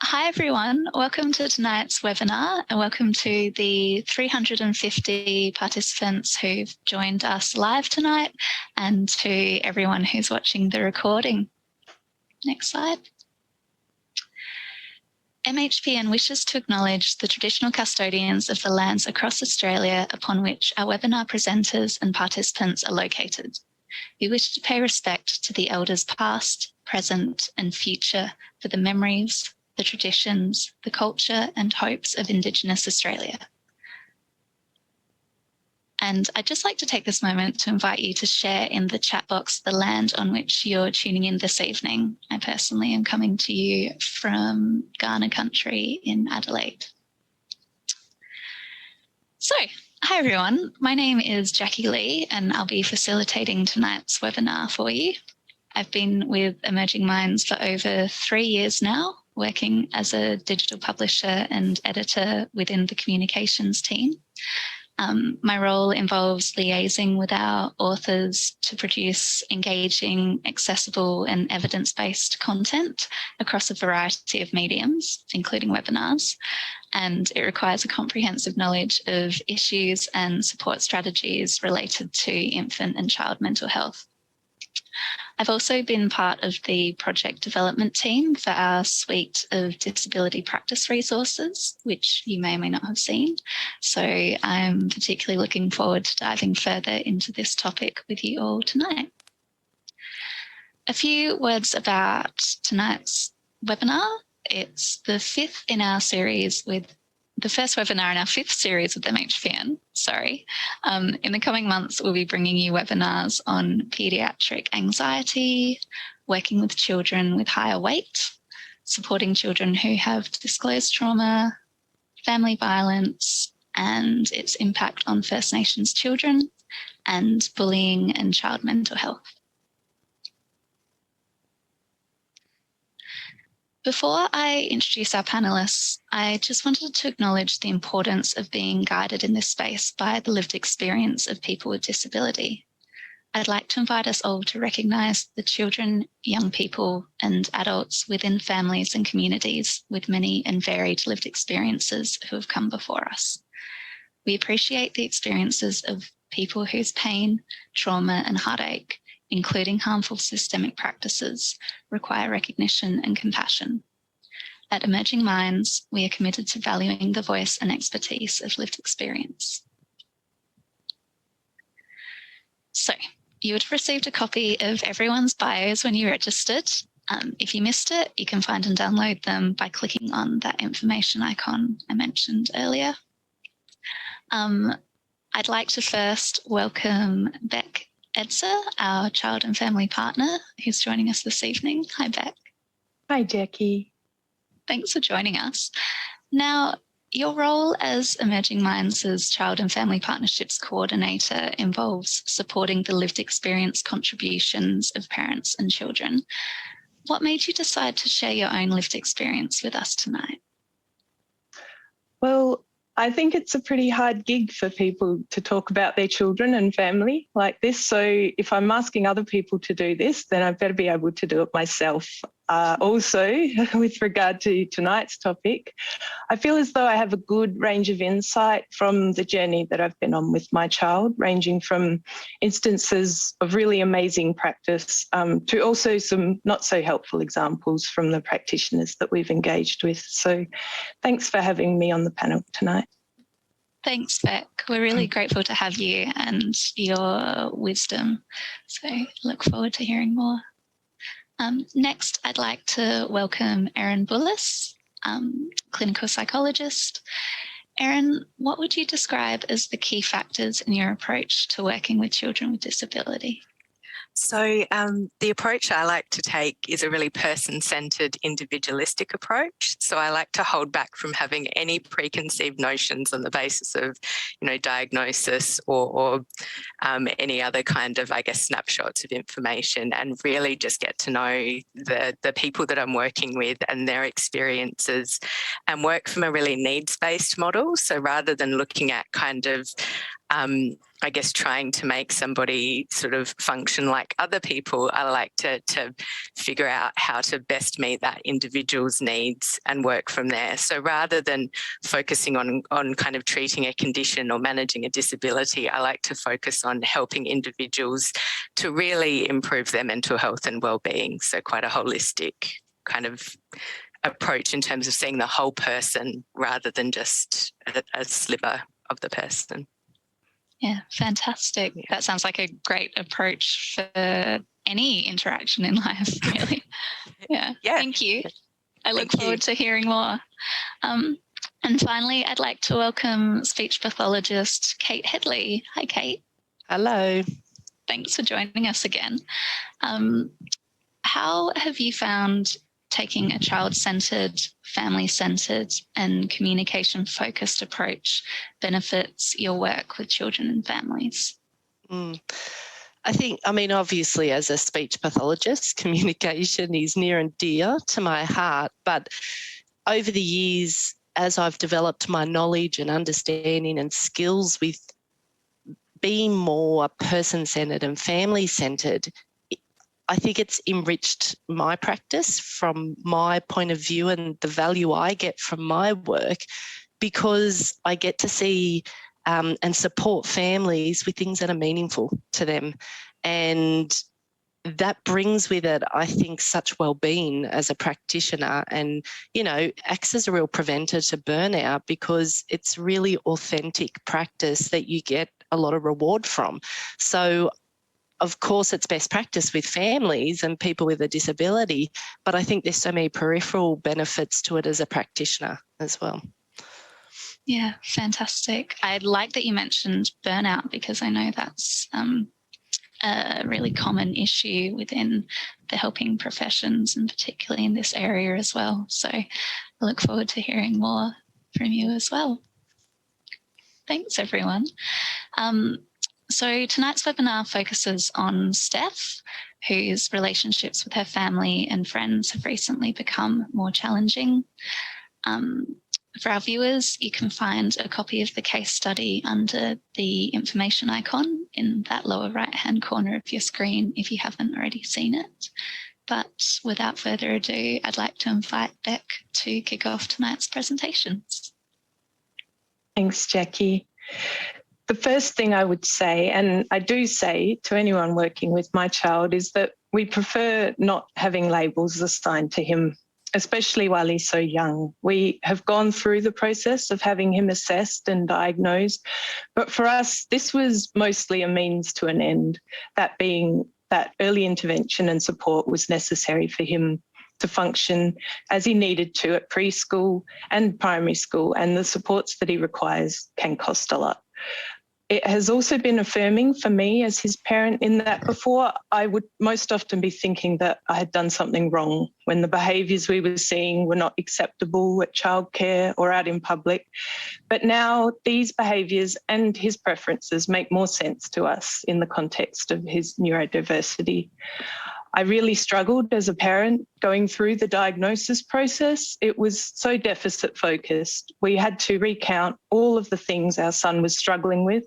Hi everyone, welcome to tonight's webinar and welcome to the 350 participants who've joined us live tonight and to everyone who's watching the recording. Next slide. MHPN wishes to acknowledge the traditional custodians of the lands across Australia upon which our webinar presenters and participants are located. We wish to pay respect to the elders past, present and future for the memories, the traditions, the culture and hopes of Indigenous Australia. And I'd just like to take this moment to invite you to share in the chat box the land on which you're tuning in this evening. I personally am coming to you from Kaurna country in Adelaide. So, hi everyone, my name is Jacquie Lee and I'll be facilitating tonight's webinar for you. I've been with Emerging Minds for over 3 years now, working as a digital publisher and editor within the communications team. My role involves liaising with our authors to produce engaging, accessible and evidence-based content across a variety of mediums, including webinars, and it requires a comprehensive knowledge of issues and support strategies related to infant and child mental health. I've also been part of the project development team for our suite of disability practice resources, which you may or may not have seen. So I'm particularly looking forward to diving further into this topic with you all tonight. A few words about tonight's webinar. It's the fifth in our series with the first webinar in our fifth series with MHPN, in the coming months, we'll be bringing you webinars on paediatric anxiety, working with children with higher weight, supporting children who have disclosed trauma, family violence and its impact on First Nations children, and bullying and child mental health. Before I introduce our panellists, I just wanted to acknowledge the importance of being guided in this space by the lived experience of people with disability. I'd like to invite us all to recognise the children, young people and adults within families and communities with many and varied lived experiences who have come before us. We appreciate the experiences of people whose pain, trauma and heartache, including harmful systemic practices, require recognition and compassion. At Emerging Minds, we are committed to valuing the voice and expertise of lived experience. So, you would have received a copy of everyone's bios when you registered. If you missed it, you can find and download them by clicking on that information icon I mentioned earlier. I'd like to first welcome Beck Edser, our child and family partner, who's joining us this evening. Hi, Beck. Hi, Jackie. Thanks for joining us. Now, your role as Emerging Minds' Child and Family Partnerships Coordinator involves supporting the lived experience contributions of parents and children. What made you decide to share your own lived experience with us tonight? Well, I think it's a pretty hard gig for people to talk about their children and family like this. So if I'm asking other people to do this, then I better be able to do it myself. Also, with regard to tonight's topic, I feel as though I have a good range of insight from the journey that I've been on with my child, ranging from instances of really amazing practice to also some not so helpful examples from the practitioners that we've engaged with. So thanks for having me on the panel tonight. Thanks, Beck. We're really grateful to have you and your wisdom. So look forward to hearing more. Next, I'd like to welcome Erin Bulluss, clinical psychologist. Erin, what would you describe as the key factors in your approach to working with children with disability? So the approach I like to take is a really person-centred, individualistic approach. So I like to hold back from having any preconceived notions on the basis of, diagnosis or any other kind of, snapshots of information, and really just get to know the people that I'm working with and their experiences, and work from a really needs-based model. So rather than looking at kind of I guess, trying to make somebody sort of function like other people, I like to figure out how to best meet that individual's needs and work from there. So rather than focusing on kind of treating a condition or managing a disability, I like to focus on helping individuals to really improve their mental health and well-being. So quite a holistic kind of approach in terms of seeing the whole person rather than just a sliver of the person. Yeah, fantastic. Yeah. That sounds like a great approach for any interaction in life, really. Yeah. Thank you. I look forward to hearing more. And finally, I'd like to welcome speech pathologist Kate Headley. Hi, Kate. Hello. Thanks for joining us again. How have you found taking a child-centered, family-centered and communication-focused approach benefits your work with children and families? I think, obviously as a speech pathologist, communication is near and dear to my heart, but over the years, as I've developed my knowledge and understanding and skills with being more person-centered and family-centered, I think it's enriched my practice from my point of view and the value I get from my work, because I get to see and support families with things that are meaningful to them. And that brings with it, I think, such well-being as a practitioner and, acts as a real preventer to burnout, because it's really authentic practice that you get a lot of reward from. So of course, it's best practice with families and people with a disability, but I think there's so many peripheral benefits to it as a practitioner as well. Yeah, fantastic. I like that you mentioned burnout, because I know that's a really common issue within the helping professions, and particularly in this area as well. So I look forward to hearing more from you as well. Thanks, everyone. So tonight's webinar focuses on Steph, whose relationships with her family and friends have recently become more challenging. For our viewers, you can find a copy of the case study under the information icon in that lower right-hand corner of your screen if you haven't already seen it. But without further ado, I'd like to invite Beck to kick off tonight's presentations. Thanks, Jackie. The first thing I would say, and I do say to anyone working with my child, is that we prefer not having labels assigned to him, especially while he's so young. We have gone through the process of having him assessed and diagnosed, but for us, this was mostly a means to an end, that being that early intervention and support was necessary for him to function as he needed to at preschool and primary school, and the supports that he requires can cost a lot. It has also been affirming for me as his parent, in that before I would most often be thinking that I had done something wrong when the behaviours we were seeing were not acceptable at childcare or out in public. But now these behaviours and his preferences make more sense to us in the context of his neurodiversity. I really struggled as a parent going through the diagnosis process. It was so deficit focused. We had to recount all of the things our son was struggling with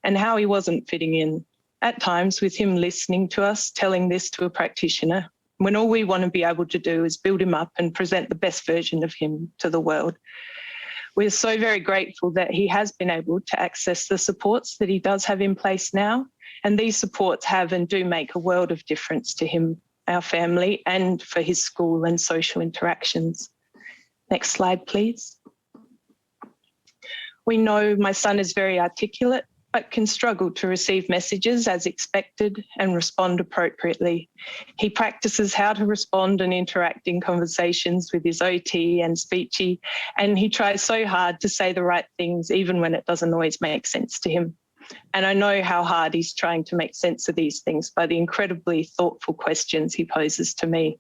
and how he wasn't fitting in. At times, with him listening to us, telling this to a practitioner, when all we want to be able to do is build him up and present the best version of him to the world. We're so very grateful that he has been able to access the supports that he does have in place now. And these supports have and do make a world of difference to him, our family, and for his school and social interactions. Next slide, please. We know my son is very articulate, but can struggle to receive messages as expected and respond appropriately. He practices how to respond and interact in conversations with his OT and speechy, and he tries so hard to say the right things even when it doesn't always make sense to him. And I know how hard he's trying to make sense of these things by the incredibly thoughtful questions he poses to me.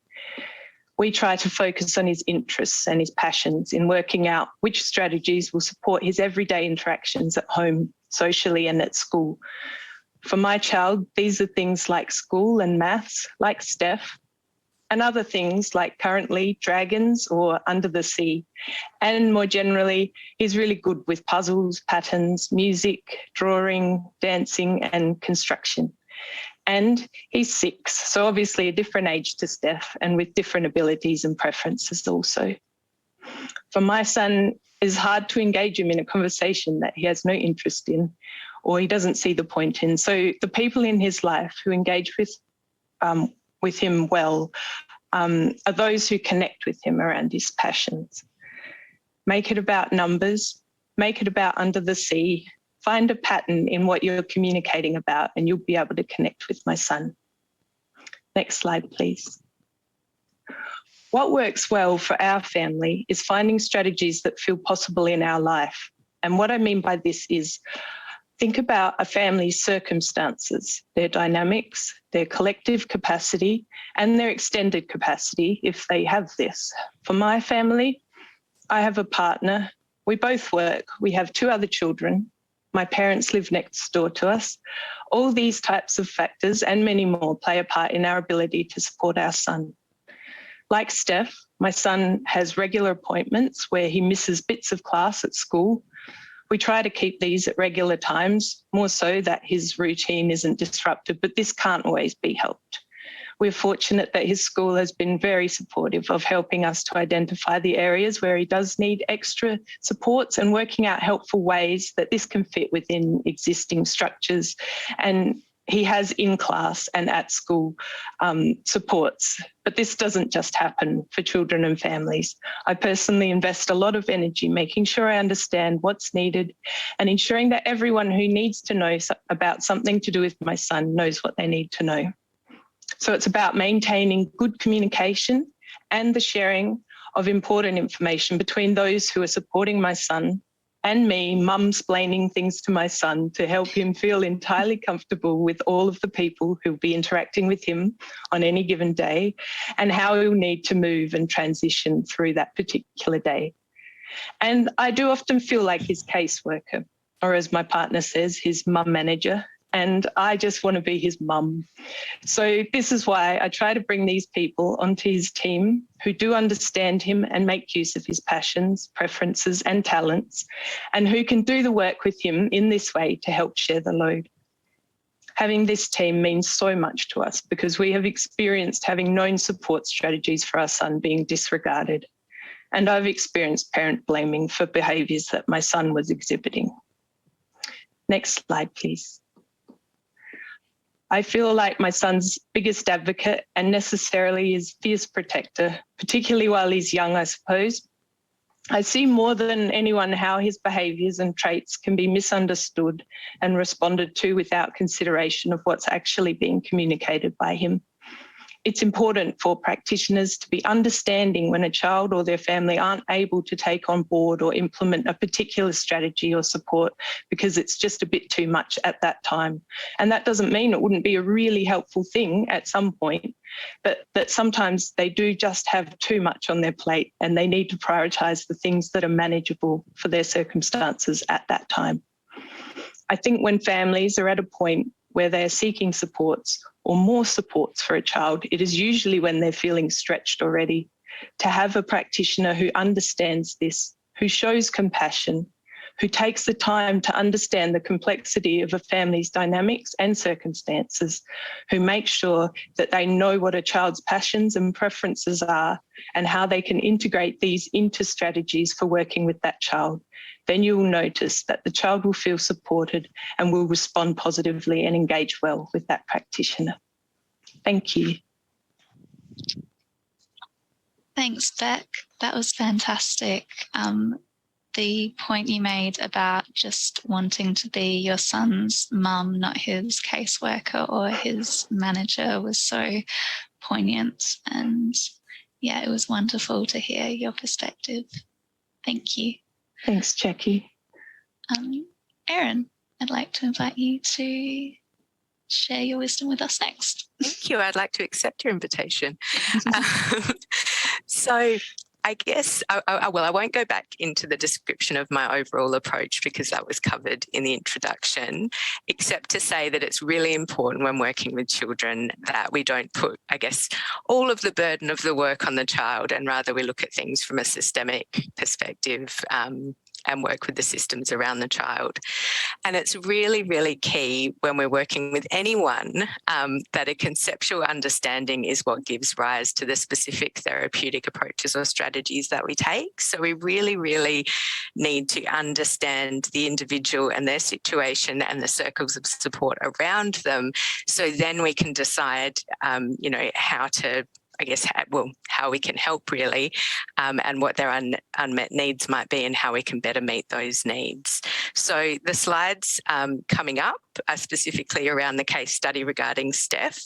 We try to focus on his interests and his passions in working out which strategies will support his everyday interactions at home, socially, and at school. For my child, these are things like school and maths, like Steph, and other things like currently dragons or under the sea. And more generally, he's really good with puzzles, patterns, music, drawing, dancing, and construction. And he's 6, so obviously a different age to Steph and with different abilities and preferences also. For my son, it's hard to engage him in a conversation that he has no interest in or he doesn't see the point in. So the people in his life who engage with him well are those who connect with him around his passions. Make it about numbers, make it about under the sea, find a pattern in what you're communicating about and you'll be able to connect with my son. Next slide, please. What works well for our family is finding strategies that feel possible in our life. And what I mean by this is think about a family's circumstances, their dynamics, their collective capacity, and their extended capacity if they have this. For my family, I have a partner. We both work. We have 2 other children. My parents live next door to us. All these types of factors and many more play a part in our ability to support our son. Like Steph, my son has regular appointments where he misses bits of class at school. We try to keep these at regular times, more so that his routine isn't disrupted, but this can't always be helped. We're fortunate that his school has been very supportive of helping us to identify the areas where he does need extra supports and working out helpful ways that this can fit within existing structures. And he has in class and at school supports, but this doesn't just happen for children and families. I personally invest a lot of energy making sure I understand what's needed and ensuring that everyone who needs to know about something to do with my son knows what they need to know. So it's about maintaining good communication and the sharing of important information between those who are supporting my son and me, mum-splaining things to my son to help him feel entirely comfortable with all of the people who'll be interacting with him on any given day and how he'll need to move and transition through that particular day. And I do often feel like his caseworker, or as my partner says, his mum manager, and I just want to be his mum. So this is why I try to bring these people onto his team who do understand him and make use of his passions, preferences and talents, and who can do the work with him in this way to help share the load. Having this team means so much to us because we have experienced having known support strategies for our son being disregarded. And I've experienced parent blaming for behaviours that my son was exhibiting. Next slide, please. I feel like my son's biggest advocate and necessarily his fierce protector, particularly while he's young, I suppose. I see more than anyone how his behaviours and traits can be misunderstood and responded to without consideration of what's actually being communicated by him. It's important for practitioners to be understanding when a child or their family aren't able to take on board or implement a particular strategy or support because it's just a bit too much at that time. And that doesn't mean it wouldn't be a really helpful thing at some point, but that sometimes they do just have too much on their plate and they need to prioritise the things that are manageable for their circumstances at that time. I think when families are at a point where they're seeking supports or more supports for a child, it is usually when they're feeling stretched already. To have a practitioner who understands this, who shows compassion, who takes the time to understand the complexity of a family's dynamics and circumstances, who makes sure that they know what a child's passions and preferences are and how they can integrate these into strategies for working with that child, then you will notice that the child will feel supported and will respond positively and engage well with that practitioner. Thank you. Thanks, Beck. That was fantastic. The point you made about just wanting to be your son's mum, not his caseworker or his manager, was so poignant. And yeah, it was wonderful to hear your perspective. Thank you. Thanks, Jacquie. Erin, I'd like to invite you to share your wisdom with us next. Thank you. I'd like to accept your invitation. So I guess, I won't go back into the description of my overall approach because that was covered in the introduction, except to say that it's really important when working with children that we don't put, I guess, all of the burden of the work on the child, and rather we look at things from a systemic perspective and work with the systems around the child. And it's really, really key when we're working with anyone that a conceptual understanding is what gives rise to the specific therapeutic approaches or strategies that we take. So we really, really need to understand the individual and their situation and the circles of support around them. So then we can decide, how to, I guess, how we can help really, and what their unmet needs might be and how we can better meet those needs. So the slides coming up are specifically around the case study regarding Steph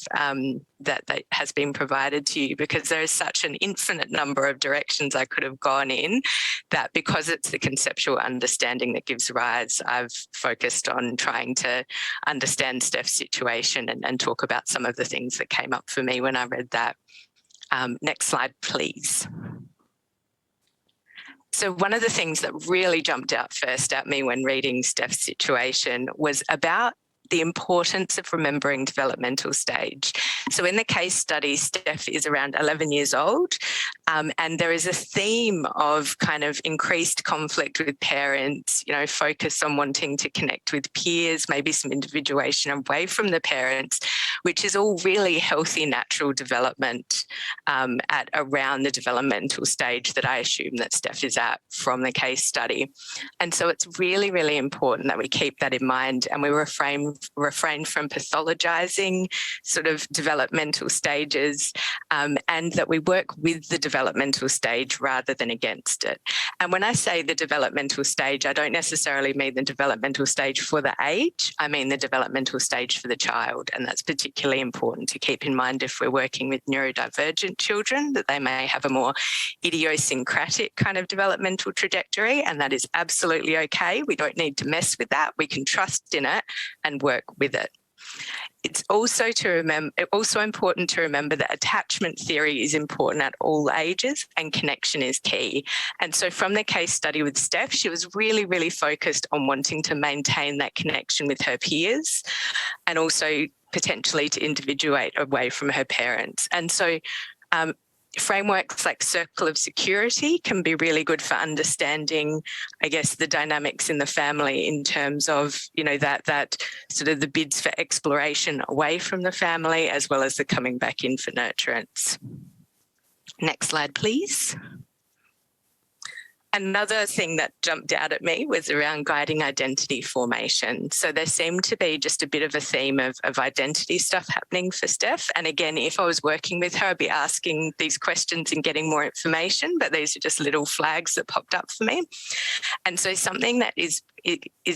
that has been provided to you, because there is such an infinite number of directions I could have gone in that, because it's the conceptual understanding that gives rise, I've focused on trying to understand Steph's situation and talk about some of the things that came up for me when I read that. Next slide, please. So one of the things that really jumped out first at me when reading Steph's situation was about the importance of remembering developmental stage. So in the case study, Steph is around 11 years old, and there is a theme of kind of increased conflict with parents, focus on wanting to connect with peers, maybe some individuation away from the parents, which is all really healthy, natural development at around the developmental stage that I assume that Steph is at from the case study. And so it's really, really important that we keep that in mind and we refrain from pathologizing sort of developmental stages, and that we work with the developmental stage rather than against it. And when I say the developmental stage, I don't necessarily mean the developmental stage for the age, I mean the developmental stage for the child. And that's particularly important to keep in mind if we're working with neurodivergent children, that they may have a more idiosyncratic kind of developmental trajectory, and that is absolutely okay. We don't need to mess with that. We can trust in it and work with it. It's also important to remember that attachment theory is important at all ages and connection is key. And so from the case study with Steph, she was really, really focused on wanting to maintain that connection with her peers and also potentially to individuate away from her parents. And so frameworks like circle of security can be really good for understanding, I guess, the dynamics in the family in terms of, that sort of the bids for exploration away from the family, as well as the coming back in for nurturance. Next slide, please. Another thing that jumped out at me was around guiding identity formation. So there seemed to be just a bit of a theme of identity stuff happening for Steph. And again, if I was working with her, I'd be asking these questions and getting more information, but these are just little flags that popped up for me. And so something that is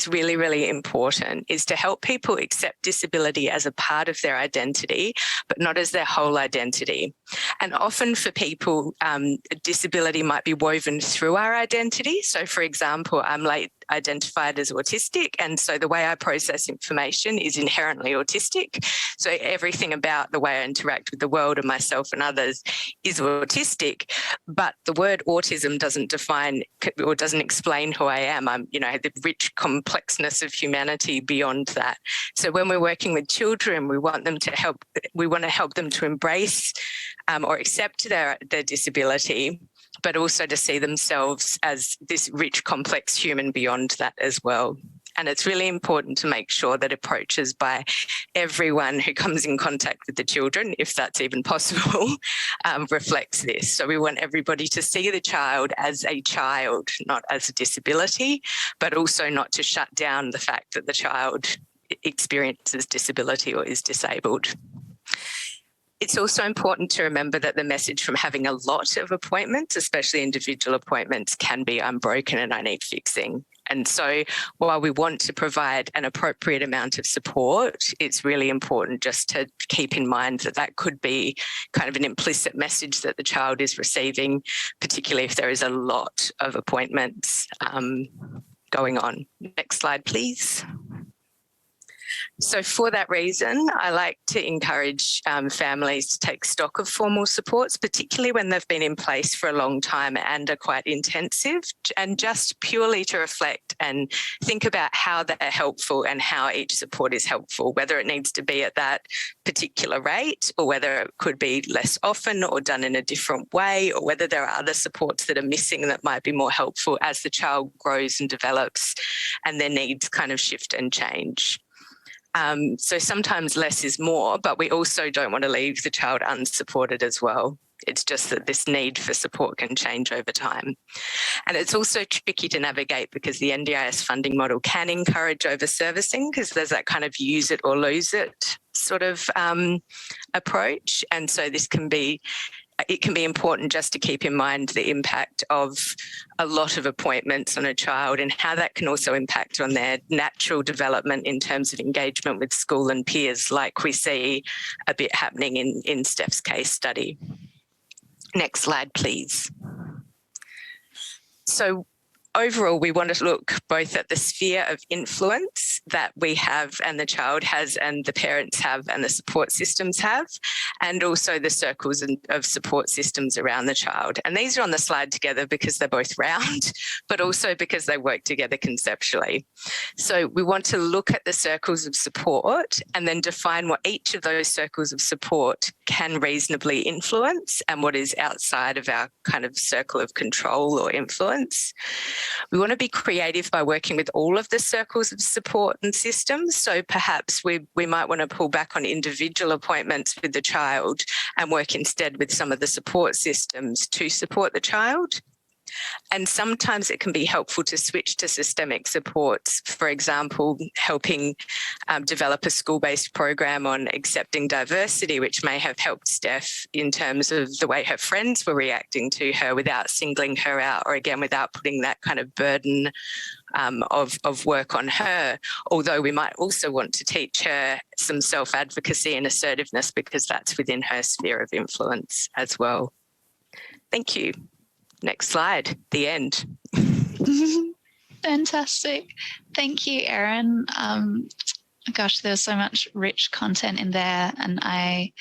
really, really important is to help people accept disability as a part of their identity, but not as their whole identity. And often for people, disability might be woven through our identity. So for example, I'm late identified as autistic, and so the way I process information is inherently autistic. So everything about the way I interact with the world and myself and others is autistic, but the word autism doesn't define or doesn't explain who I am. I'm, the rich complexness of humanity beyond that. So when we're working with children, we want to help them to embrace or accept their disability, but also to see themselves as this rich, complex human beyond that as well. And it's really important to make sure that approaches by everyone who comes in contact with the children, if that's even possible, reflects this. So we want everybody to see the child as a child, not as a disability, but also not to shut down the fact that the child experiences disability or is disabled. It's also important to remember that the message from having a lot of appointments, especially individual appointments, can be I'm broken and I need fixing. And so while we want to provide an appropriate amount of support, it's really important just to keep in mind that that could be kind of an implicit message that the child is receiving, particularly if there is a lot of appointments going on. Next slide, please. So for that reason, I like to encourage families to take stock of formal supports, particularly when they've been in place for a long time and are quite intensive, and just purely to reflect and think about how they're helpful and how each support is helpful, whether it needs to be at that particular rate or whether it could be less often or done in a different way, or whether there are other supports that are missing that might be more helpful as the child grows and develops and their needs kind of shift and change. So sometimes less is more, but we also don't want to leave the child unsupported as well. It's just that this need for support can change over time. And it's also tricky to navigate because the NDIS funding model can encourage over-servicing because there's that kind of use it or lose it sort of approach. And so it can be important just to keep in mind the impact of a lot of appointments on a child and how that can also impact on their natural development in terms of engagement with school and peers, like we see a bit happening in Steph's case study. Next slide, please. So overall, we want to look both at the sphere of influence that we have and the child has and the parents have and the support systems have, and also the circles of support systems around the child. And these are on the slide together because they're both round, but also because they work together conceptually. So we want to look at the circles of support and then define what each of those circles of support can reasonably influence and what is outside of our kind of circle of control or influence. We want to be creative by working with all of the circles of support and systems. So perhaps we might want to pull back on individual appointments with the child and work instead with some of the support systems to support the child. And sometimes it can be helpful to switch to systemic supports, for example, helping develop a school-based program on accepting diversity, which may have helped Steph in terms of the way her friends were reacting to her without singling her out, or again, without putting that kind of burden of work on her. Although we might also want to teach her some self-advocacy and assertiveness because that's within her sphere of influence as well. Thank you. Next slide, the end. Fantastic. Thank you, Erin. Gosh, there's so much rich content in there, and I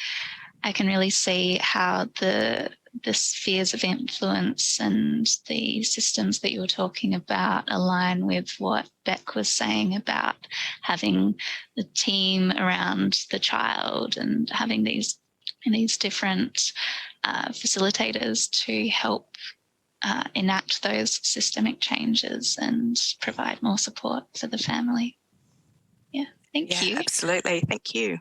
can really see how the spheres of influence and the systems that you were talking about align with what Beck was saying about having the team around the child and having these different facilitators to help enact those systemic changes and provide more support for the family. Yeah, thank you. Absolutely, thank you.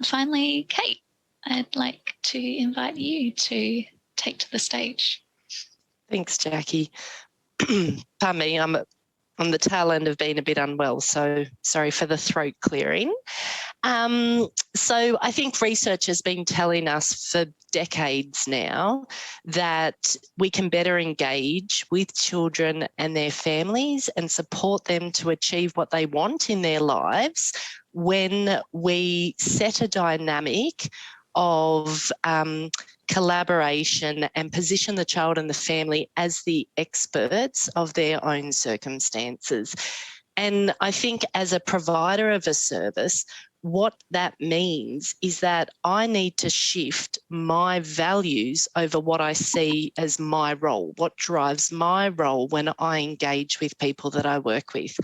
Finally, Kate, I'd like to invite you to take to the stage. Thanks, Jackie. Pardon me, I'm on the tail end of being a bit unwell, so sorry for the throat clearing. So I think research has been telling us for decades now that we can better engage with children and their families and support them to achieve what they want in their lives when we set a dynamic of collaboration and position the child and the family as the experts of their own circumstances. And I think as a provider of a service, what that means is that I need to shift my values over what I see as my role, what drives my role when I engage with people that I work with.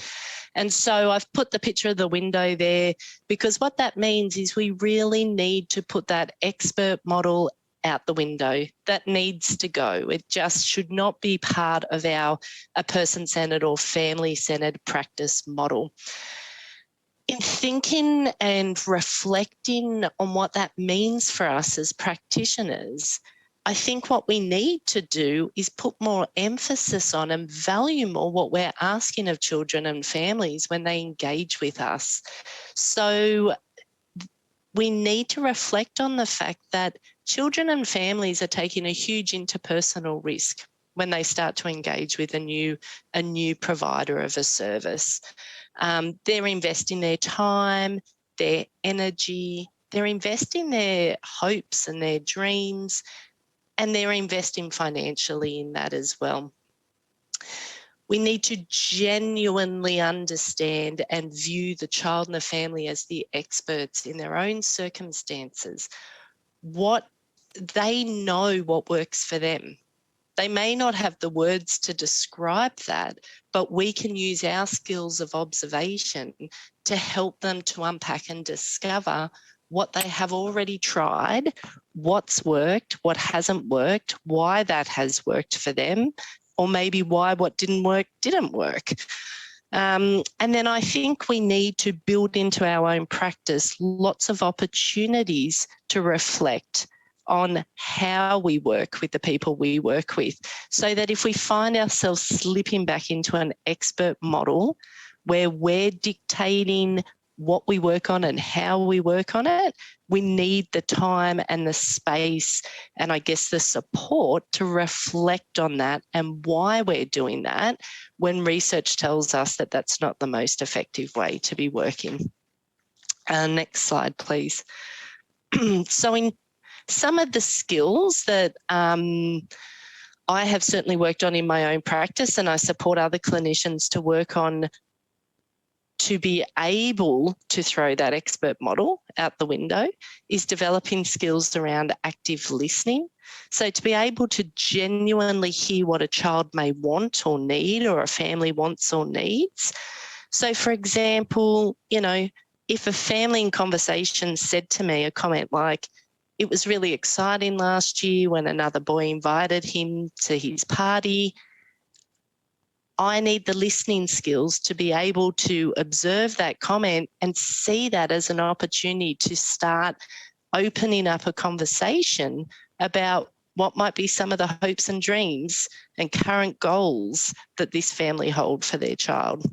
And so I've put the picture of the window there because what that means is we really need to put that expert model out the window. That needs to go. It just should not be part of a person-centred or family-centred practice model. In thinking and reflecting on what that means for us as practitioners, I think what we need to do is put more emphasis on and value more what we're asking of children and families when they engage with us. So we need to reflect on the fact that children and families are taking a huge interpersonal risk when they start to engage with a new provider of a service. They're investing their time, their energy, they're investing their hopes and their dreams, and they're investing financially in that as well. We need to genuinely understand and view the child and the family as the experts in their own circumstances. They know what works for them. They may not have the words to describe that, but we can use our skills of observation to help them to unpack and discover what they have already tried, what's worked, what hasn't worked, why that has worked for them, or maybe why what didn't work. And then I think we need to build into our own practice lots of opportunities to reflect on how we work with the people we work with, so that if we find ourselves slipping back into an expert model where we're dictating what we work on and how we work on it, we need the time and the space and I guess the support to reflect on that and why we're doing that when research tells us that that's not the most effective way to be working. Next slide, please. So in some of the skills that I have certainly worked on in my own practice, and I support other clinicians to work on to be able to throw that expert model out the window, is developing skills around active listening. So to be able to genuinely hear what a child may want or need, or a family wants or needs. So for example, if a family in conversation said to me a comment like, "It was really exciting last year when another boy invited him to his party," I need the listening skills to be able to observe that comment and see that as an opportunity to start opening up a conversation about what might be some of the hopes and dreams and current goals that this family hold for their child.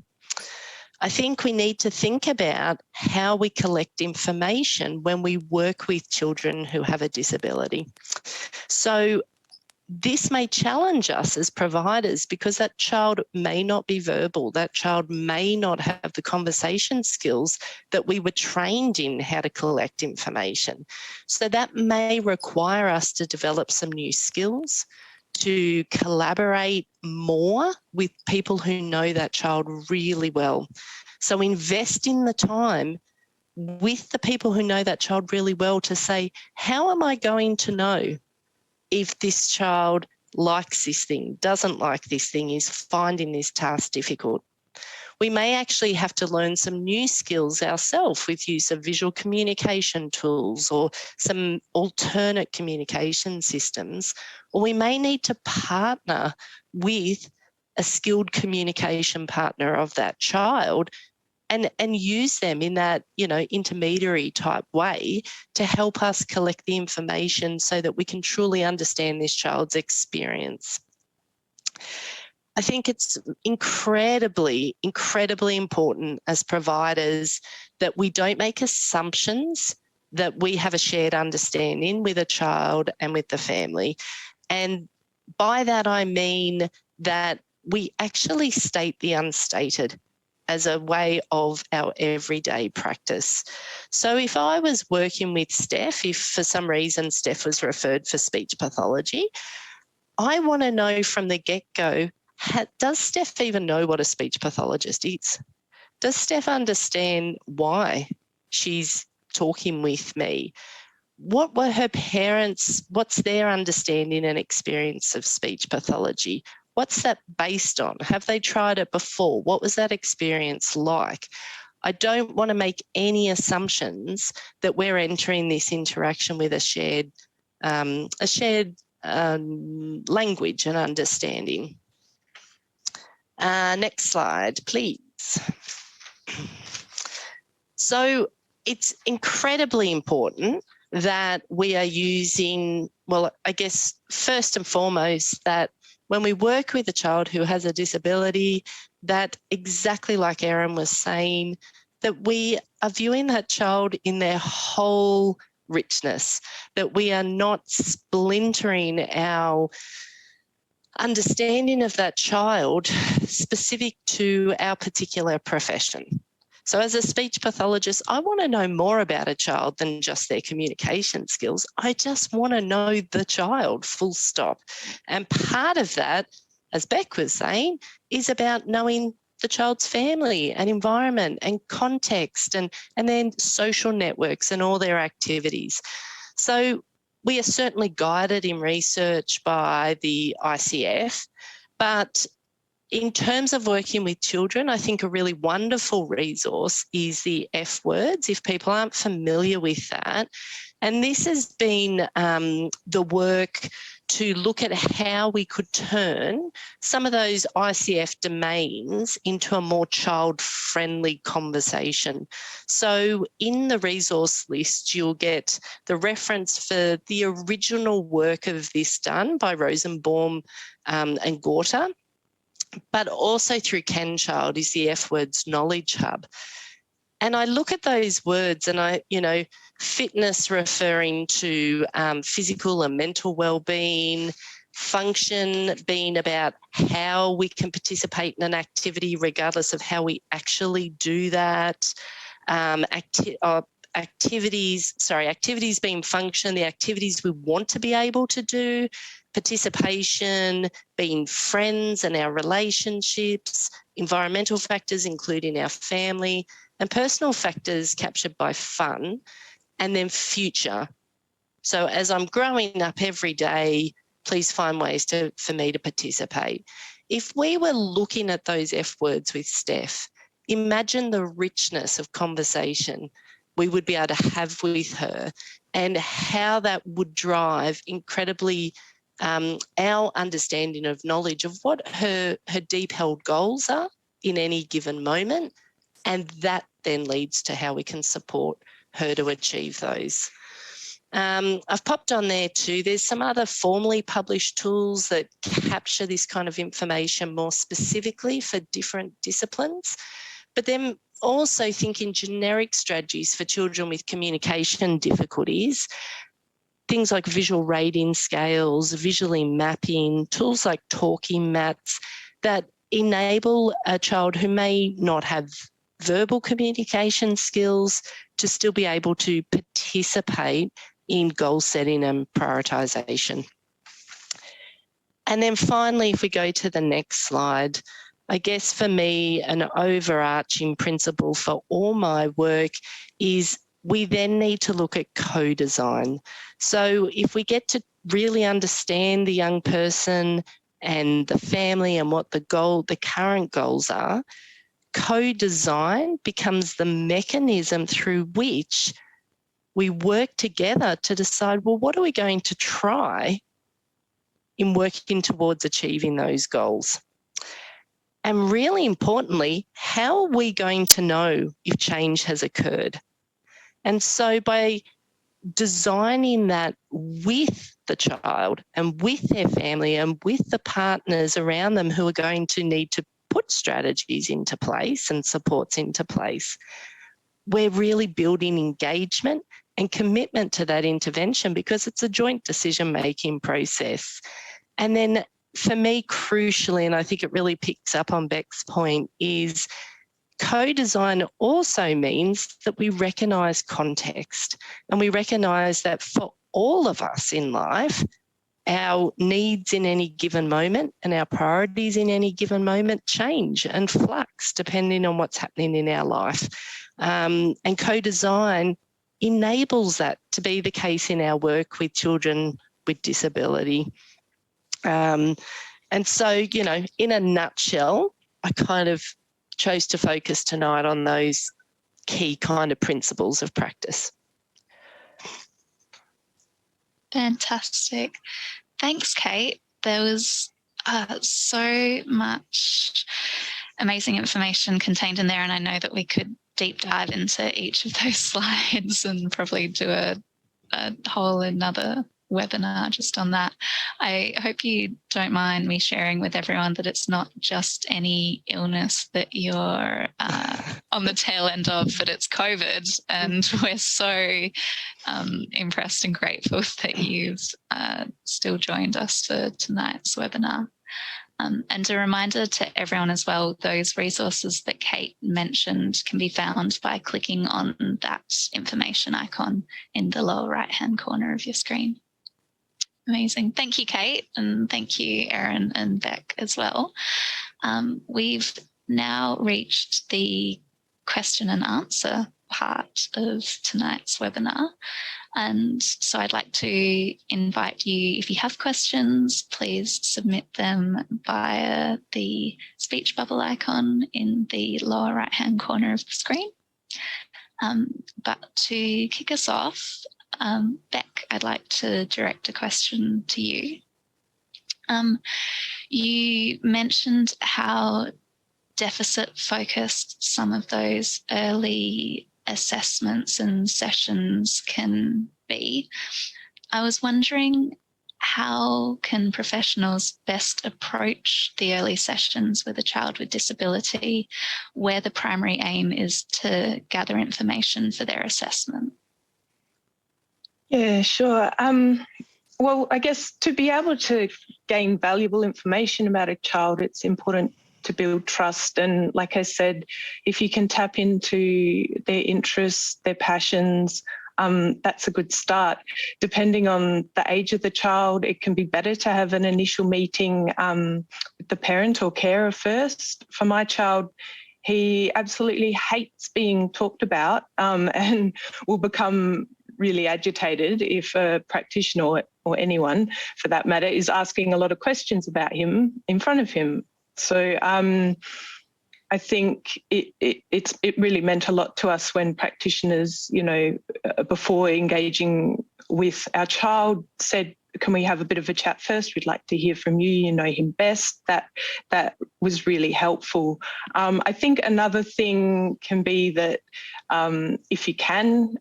I think we need to think about how we collect information when we work with children who have a disability. So this may challenge us as providers because that child may not be verbal, that child may not have the conversation skills that we were trained in how to collect information. So that may require us to develop some new skills, to collaborate more with people who know that child really well. So invest in the time with the people who know that child really well to say, how am I going to know if this child likes this thing, doesn't like this thing, is finding this task difficult? We may actually have to learn some new skills ourselves with use of visual communication tools or some alternate communication systems, or we may need to partner with a skilled communication partner of that child and use them in that, intermediary type way to help us collect the information so that we can truly understand this child's experience. I think it's incredibly, incredibly important as providers that we don't make assumptions that we have a shared understanding with a child and with the family. And by that, I mean that we actually state the unstated as a way of our everyday practice. So if I was working with Steph, if for some reason Steph was referred for speech pathology, I want to know from the get-go, does Steph even know what a speech pathologist is? Does Steph understand why she's talking with me? What were her parents, what's their understanding and experience of speech pathology? What's that based on? Have they tried it before? What was that experience like? I don't want to make any assumptions that we're entering this interaction with a shared language and understanding. Next slide, please. So it's incredibly important that we are using, well, I guess first and foremost, that when we work with a child who has a disability, that exactly like Erin was saying, that we are viewing that child in their whole richness, that we are not splintering our understanding of that child specific to our particular profession. So as a speech pathologist, I want to know more about a child than just their communication skills. I just want to know the child, full stop. And part of that as Beck was saying, is about knowing the child's family and environment and context and then social networks and all their activities. So we are certainly guided in research by the ICF, but in terms of working with children, I think a really wonderful resource is the F words, if people aren't familiar with that. And this has been the work to look at how we could turn some of those ICF domains into a more child-friendly conversation. So in the resource list, you'll get the reference for the original work of this done by Rosenbaum and Gorter, but also through CanChild is the F Words Knowledge Hub. And I look at those words and fitness referring to physical and mental well-being, function being about how we can participate in an activity regardless of how we actually do that, activities being function, the activities we want to be able to do, participation, being friends and our relationships, environmental factors including our family, and personal factors captured by fun, and then future. So as I'm growing up every day, please find ways for me to participate. If we were looking at those F words with Steph, imagine the richness of conversation we would be able to have with her and how that would drive incredibly our understanding of knowledge of what her deep held goals are in any given moment, and that then leads to how we can support her to achieve those. I've popped on there too, there's some other formally published tools that capture this kind of information more specifically for different disciplines, but then also thinking generic strategies for children with communication difficulties, things like visual rating scales, visually mapping, tools like talking mats that enable a child who may not have verbal communication skills to still be able to participate in goal setting and prioritisation. And then finally, if we go to the next slide, I guess for me, an overarching principle for all my work is we then need to look at co-design. So if we get to really understand the young person and the family and what the current goals are, co-design becomes the mechanism through which we work together to decide, well, what are we going to try in working towards achieving those goals? And really importantly, how are we going to know if change has occurred? And so by designing that with the child and with their family and with the partners around them who are going to need to put strategies into place and supports into place, we're really building engagement and commitment to that intervention because it's a joint decision-making process. And then for me, crucially, and I think it really picks up on Beck's point, is co-design also means that we recognise context and we recognise that for all of us in life, our needs in any given moment and our priorities in any given moment change and flux depending on what's happening in our life. And co-design enables that to be the case in our work with children with disability. And so, in a nutshell, I kind of chose to focus tonight on those key kind of principles of practice. Fantastic. Thanks, Kate. There was so much amazing information contained in there, and I know that we could deep dive into each of those slides and probably do a whole another webinar just on that. I hope you don't mind me sharing with everyone that it's not just any illness that you're on the tail end of, but it's COVID, and we're so impressed and grateful that you've still joined us for tonight's webinar. And a reminder to everyone as well, those resources that Kate mentioned can be found by clicking on that information icon in the lower right-hand corner of your screen. Amazing. Thank you, Kate, and thank you, Erin and Beck as well. We've now reached the question and answer part of tonight's webinar. And so I'd like to invite you, if you have questions, please submit them via the speech bubble icon in the lower right-hand corner of the screen. But to kick us off, Beck, I'd like to direct a question to you. You mentioned how deficit-focused some of those early assessments and sessions can be. I was wondering, how can professionals best approach the early sessions with a child with disability where the primary aim is to gather information for their assessment? Yeah, sure. Well, I guess to be able to gain valuable information about a child, it's important to build trust. And like I said, if you can tap into their interests, their passions, that's a good start. Depending on the age of the child, it can be better to have an initial meeting with the parent or carer first. For my child, he absolutely hates being talked about and will become really agitated if a practitioner or anyone for that matter is asking a lot of questions about him in front of him. So I think it really meant a lot to us when practitioners, before engaging with our child, said, "Can we have a bit of a chat first? We'd like to hear from you. You know him best." That was really helpful. I think another thing can be that if you can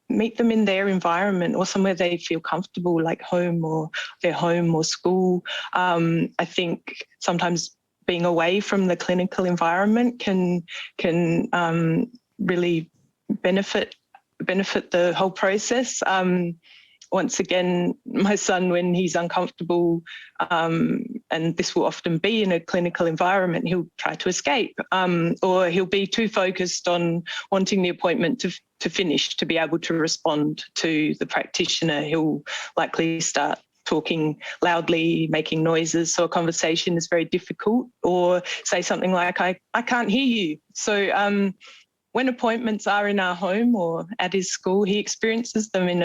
meet them in their environment or somewhere they feel comfortable, like home or their home or school. I think sometimes being away from the clinical environment can really benefit the whole process. Once again, my son, when he's uncomfortable, and this will often be in a clinical environment, he'll try to escape, or he'll be too focused on wanting the appointment to finish to be able to respond to the practitioner. He'll likely start talking loudly, making noises, so a conversation is very difficult, or say something like, I can't hear you. So when appointments are in our home or at his school, he experiences them in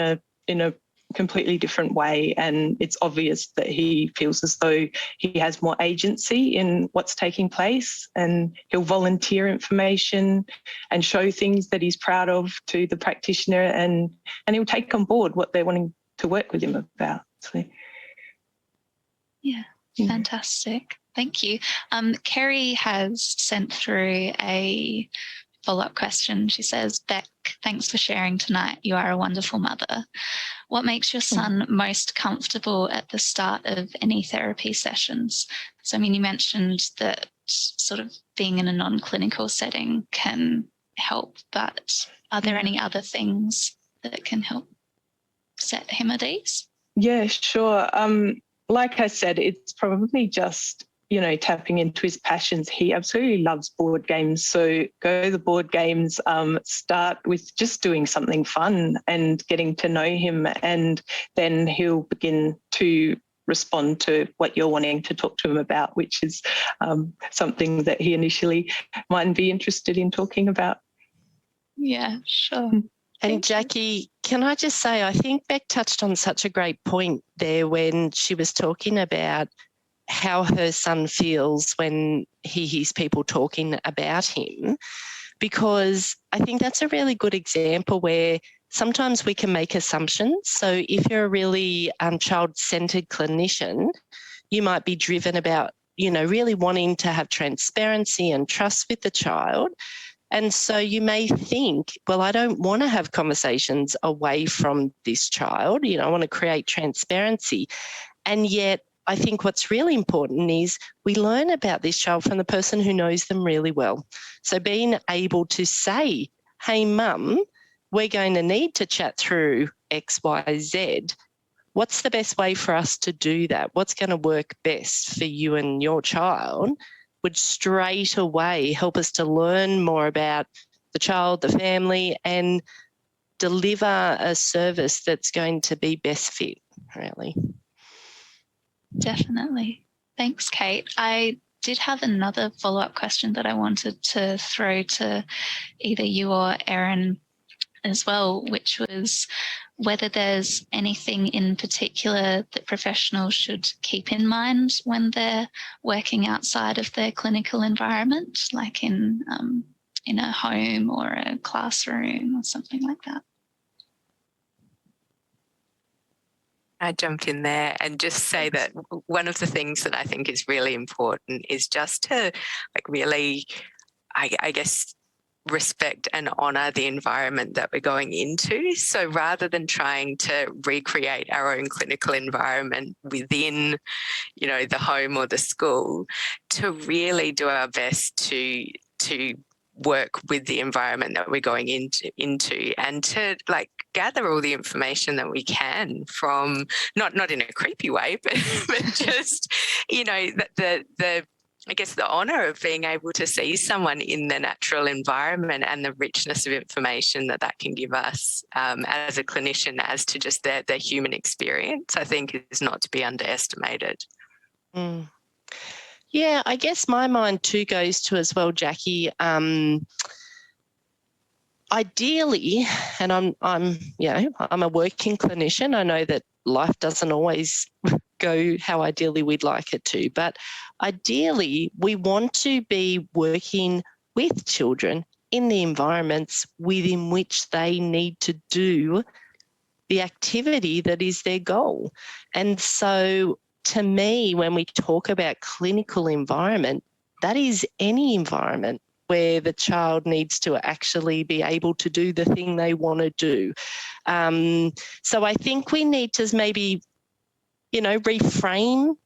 a completely different way, and it's obvious that he feels as though he has more agency in what's taking place, and he'll volunteer information and show things that he's proud of to the practitioner, and he'll take on board what they're wanting to work with him about. So, yeah, fantastic. Thank you. Kerry has sent through a follow-up question. She says, "Beck, thanks for sharing tonight. You are a wonderful mother. What makes your son most comfortable at the start of any therapy sessions?" So, I mean, you mentioned that sort of being in a non-clinical setting can help, but are there any other things that can help set him at ease? Yeah, sure. Like I said, it's probably just tapping into his passions. He absolutely loves board games. So go to the board games, start with just doing something fun and getting to know him, and then he'll begin to respond to what you're wanting to talk to him about, which is something that he initially mightn't be interested in talking about. Yeah, sure. And Jackie, can I just say, I think Beck touched on such a great point there when she was talking about how her son feels when he hears people talking about him, because I think that's a really good example where sometimes we can make assumptions. So if you're a really child-centred clinician, you might be driven about, really wanting to have transparency and trust with the child. And so you may think, well, I don't want to have conversations away from this child. I want to create transparency. And yet I think what's really important is we learn about this child from the person who knows them really well. So being able to say, hey, mum, we're going to need to chat through X, Y, Z. What's the best way for us to do that? What's going to work best for you and your child would straight away help us to learn more about the child, the family, and deliver a service that's going to be best fit, really. Definitely. Thanks, Kate. I did have another follow-up question that I wanted to throw to either you or Erin as well, which was whether there's anything in particular that professionals should keep in mind when they're working outside of their clinical environment, like in a home or a classroom or something like that. I jump in there and just say that one of the things that I think is really important is just to really, I guess, respect and honour the environment that we're going into. So rather than trying to recreate our own clinical environment within, the home or the school, to really do our best to work with the environment that we're going into and to gather all the information that we can from not in a creepy way, but just, the I guess the honour of being able to see someone in their natural environment and the richness of information that can give us as a clinician as to just their human experience, I think is not to be underestimated. Mm. Yeah, I guess my mind too goes to as well, Jackie. Ideally, and I'm a working clinician. I know that life doesn't always go how ideally we'd like it to, but ideally we want to be working with children in the environments within which they need to do the activity that is their goal. And so to me, when we talk about clinical environment, that is any environment where the child needs to actually be able to do the thing they want to do. So I think we need to maybe, reframe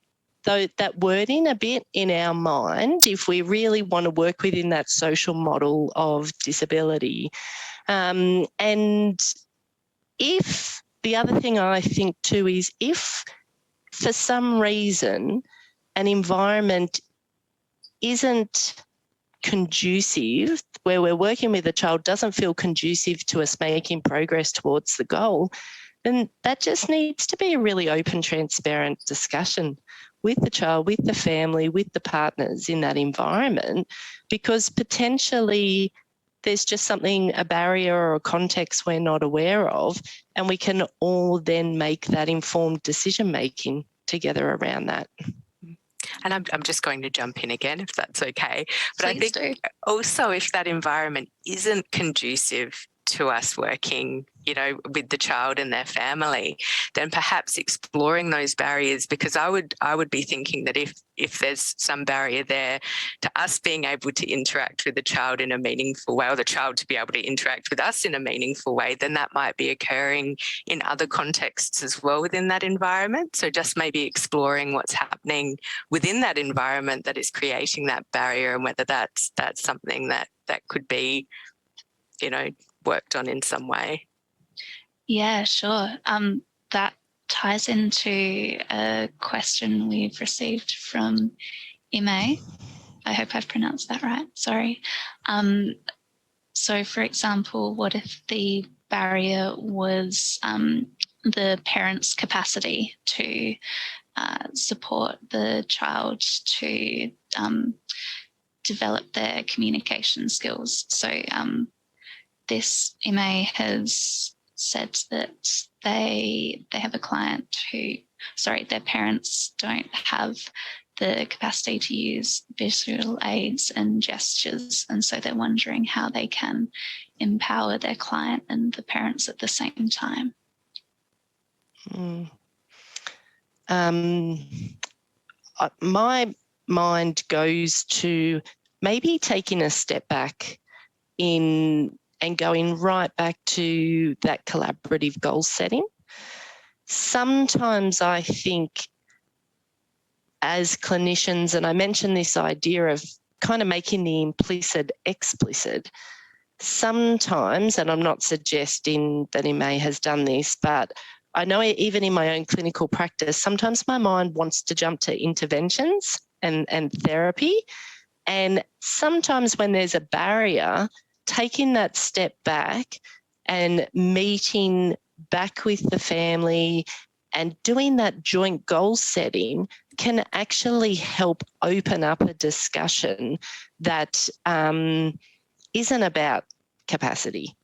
that wording a bit in our mind if we really want to work within that social model of disability. And if the other thing I think too is if for some reason an environment isn't conducive, where we're working with a child doesn't feel conducive to us making progress towards the goal, then that just needs to be a really open, transparent discussion with the child, with the family, with the partners in that environment, because potentially there's just something, a barrier or a context we're not aware of, and we can all then make that informed decision-making together around that. And I'm just going to jump in again, if that's okay. But Please I think also if that environment isn't conducive to us working, with the child and their family, then perhaps exploring those barriers, because I would be thinking that if there's some barrier there to us being able to interact with the child in a meaningful way, or the child to be able to interact with us in a meaningful way, then that might be occurring in other contexts as well within that environment. So just maybe exploring what's happening within that environment that is creating that barrier, and whether that's something that could be, worked on in some way. Yeah, sure. That ties into a question we've received from Ime. I hope I've pronounced that right. Sorry. So, for example, what if the barrier was the parent's capacity to support the child to develop their communication skills? So, this Ime has said that they have a client their parents don't have the capacity to use visual aids and gestures, and so they're wondering how they can empower their client and the parents at the same time. My mind goes to maybe taking a step back and going right back to that collaborative goal setting. Sometimes I think as clinicians, and I mentioned this idea of kind of making the implicit explicit, sometimes, and I'm not suggesting that Ime has done this, but I know even in my own clinical practice, sometimes my mind wants to jump to interventions and therapy. And sometimes when there's a barrier, taking that step back and meeting back with the family And doing that joint goal setting can actually help open up a discussion that isn't about capacity,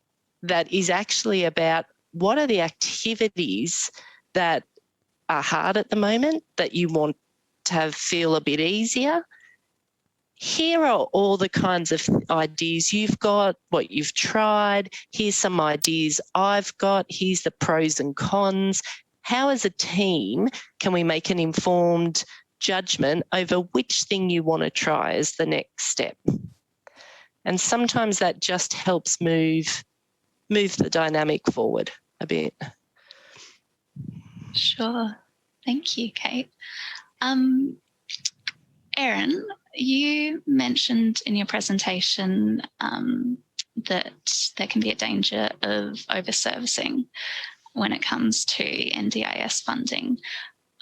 that is actually about what are the activities that are hard at the moment that you want to feel a bit easier. Here are all the kinds of ideas you've got, what you've tried. Here's some ideas I've got. Here's the pros and cons. How as a team can we make an informed judgment over which thing you want to try as the next step? And sometimes that just helps move the dynamic forward a bit. Sure. Thank you, Kate. Erin, you mentioned in your presentation that there can be a danger of over-servicing when it comes to NDIS funding.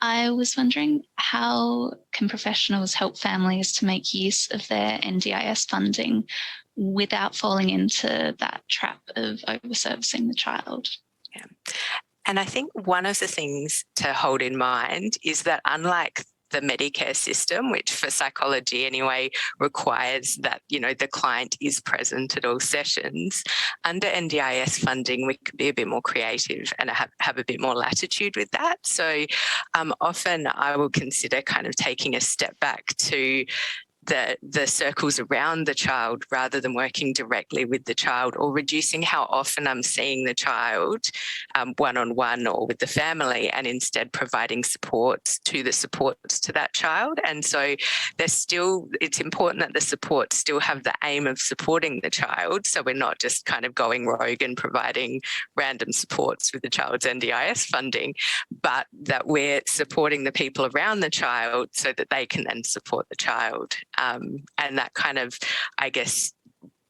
I was wondering, how can professionals help families to make use of their NDIS funding without falling into that trap of over-servicing the child? Yeah. And I think one of the things to hold in mind is that unlike the Medicare system, which for psychology anyway requires that, the client is present at all sessions, under NDIS funding, we could be a bit more creative and have a bit more latitude with that. So often I will consider kind of taking a step back to the circles around the child rather than working directly with the child, or reducing how often I'm seeing the child one-on-one or with the family, and instead providing supports to that child. And so it's important that the supports still have the aim of supporting the child. So we're not just kind of going rogue and providing random supports with the child's NDIS funding, but that we're supporting the people around the child so that they can then support the child. And that kind of, I guess,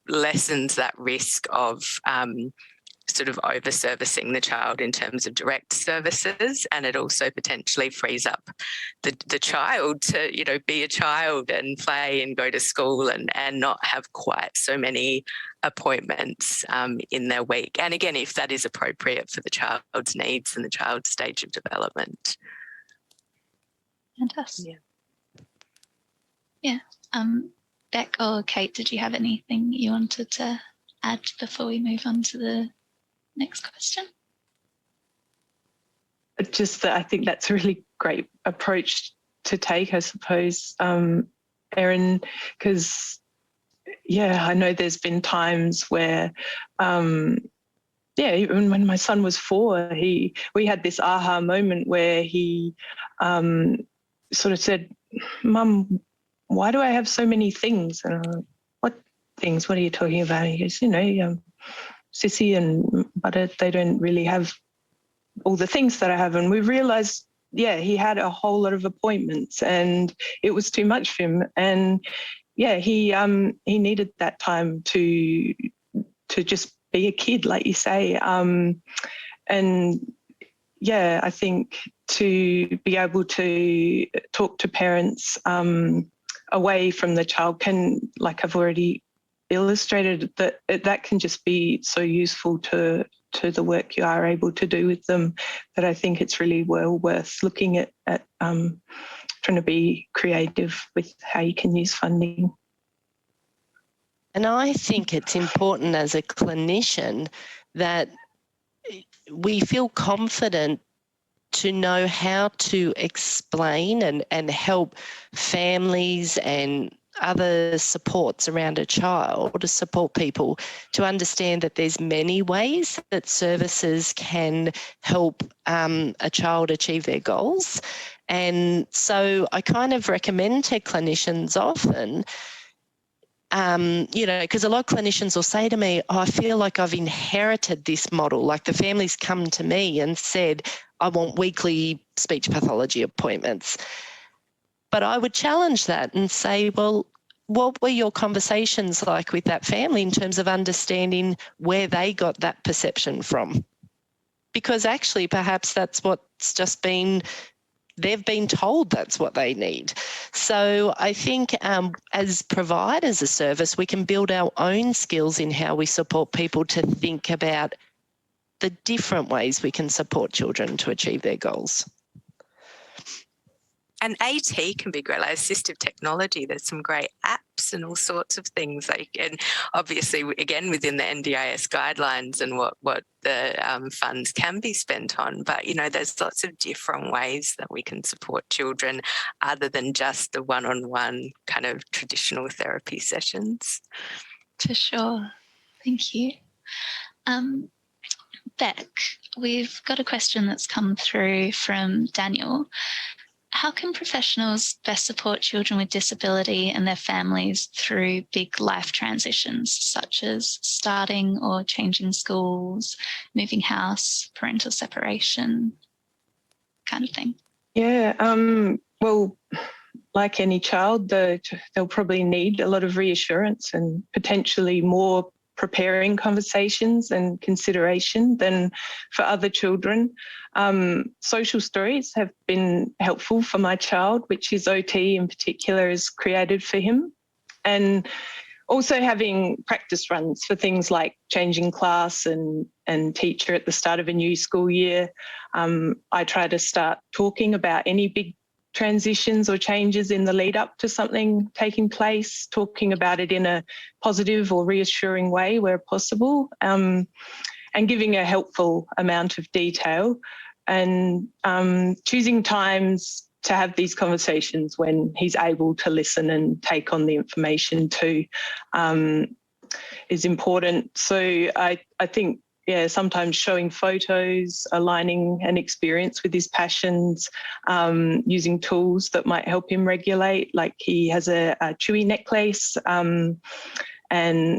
lessens that risk of sort of over-servicing the child in terms of direct services, and it also potentially frees up the child to, be a child and play and go to school and not have quite so many appointments in their week. And again, if that is appropriate for the child's needs and the child's stage of development. Fantastic. Yeah. Beck or Kate, did you have anything you wanted to add before we move on to the next question? Just that I think that's a really great approach to take, I suppose, Erin, because, I know there's been times where, even when my son was 4, we had this aha moment where he sort of said, "Mum, why do I have so many things?" And I'm like, "What things? What are you talking about?" He goes, Sissy and Butter, they don't really have all the things that I have. And we realised, he had a whole lot of appointments and it was too much for him. And he needed that time to just be a kid, like you say. I think to be able to talk to parents away from the child can, like I've already illustrated, that can just be so useful to the work you are able to do with them, that I think it's really well worth looking at trying to be creative with how you can use funding. And I think it's important as a clinician that we feel confident to know how to explain and help families and other supports around a child, to support people to understand that there's many ways that services can help a child achieve their goals. And so I kind of recommend to clinicians often, because a lot of clinicians will say to me, I feel like I've inherited this model. Like the family's come to me and said, I want weekly speech pathology appointments. But I would challenge that and say, well, what were your conversations like with that family in terms of understanding where they got that perception from? Because actually, perhaps that's what's just been, they've been told that's what they need. So I think as providers of service, we can build our own skills in how we support people to think about the different ways we can support children to achieve their goals. And AT can be great, like assistive technology. There's some great apps and all sorts of things. And obviously, again, within the NDIS guidelines and what the funds can be spent on. But, there's lots of different ways that we can support children other than just the one-on-one kind of traditional therapy sessions. For sure. Thank you. Beck, we've got a question that's come through from Daniel. How can professionals best support children with disability and their families through big life transitions, such as starting or changing schools, moving house, parental separation, kind of thing? Yeah, well, like any child, they'll probably need a lot of reassurance and potentially more preparing conversations and consideration than for other children. Social stories have been helpful for my child, which his OT in particular has created for him. And also having practice runs for things like changing class and teacher at the start of a new school year. I try to start talking about any big transitions or changes in the lead up to something taking place, talking about it in a positive or reassuring way where possible, and giving a helpful amount of detail, and choosing times to have these conversations when he's able to listen and take on the information too is important. So I think, sometimes showing photos, aligning an experience with his passions, using tools that might help him regulate, like he has a chewy necklace,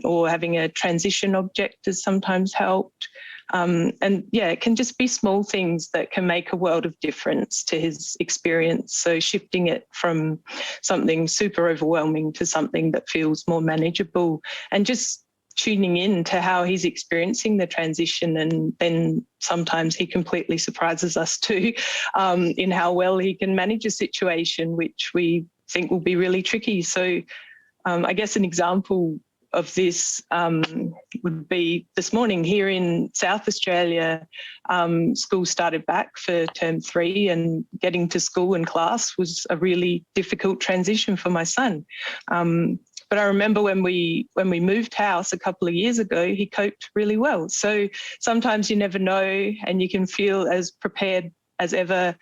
or having a transition object has sometimes helped. It can just be small things that can make a world of difference to his experience. So shifting it from something super overwhelming to something that feels more manageable, and just tuning in to how he's experiencing the transition. And then sometimes he completely surprises us too, in how well he can manage a situation which we think will be really tricky. So I guess an example of this would be this morning here in South Australia. School started back for term 3, and getting to school and class was a really difficult transition for my son. But I remember when we moved house a couple of years ago, he coped really well. So sometimes you never know, and you can feel as prepared as ever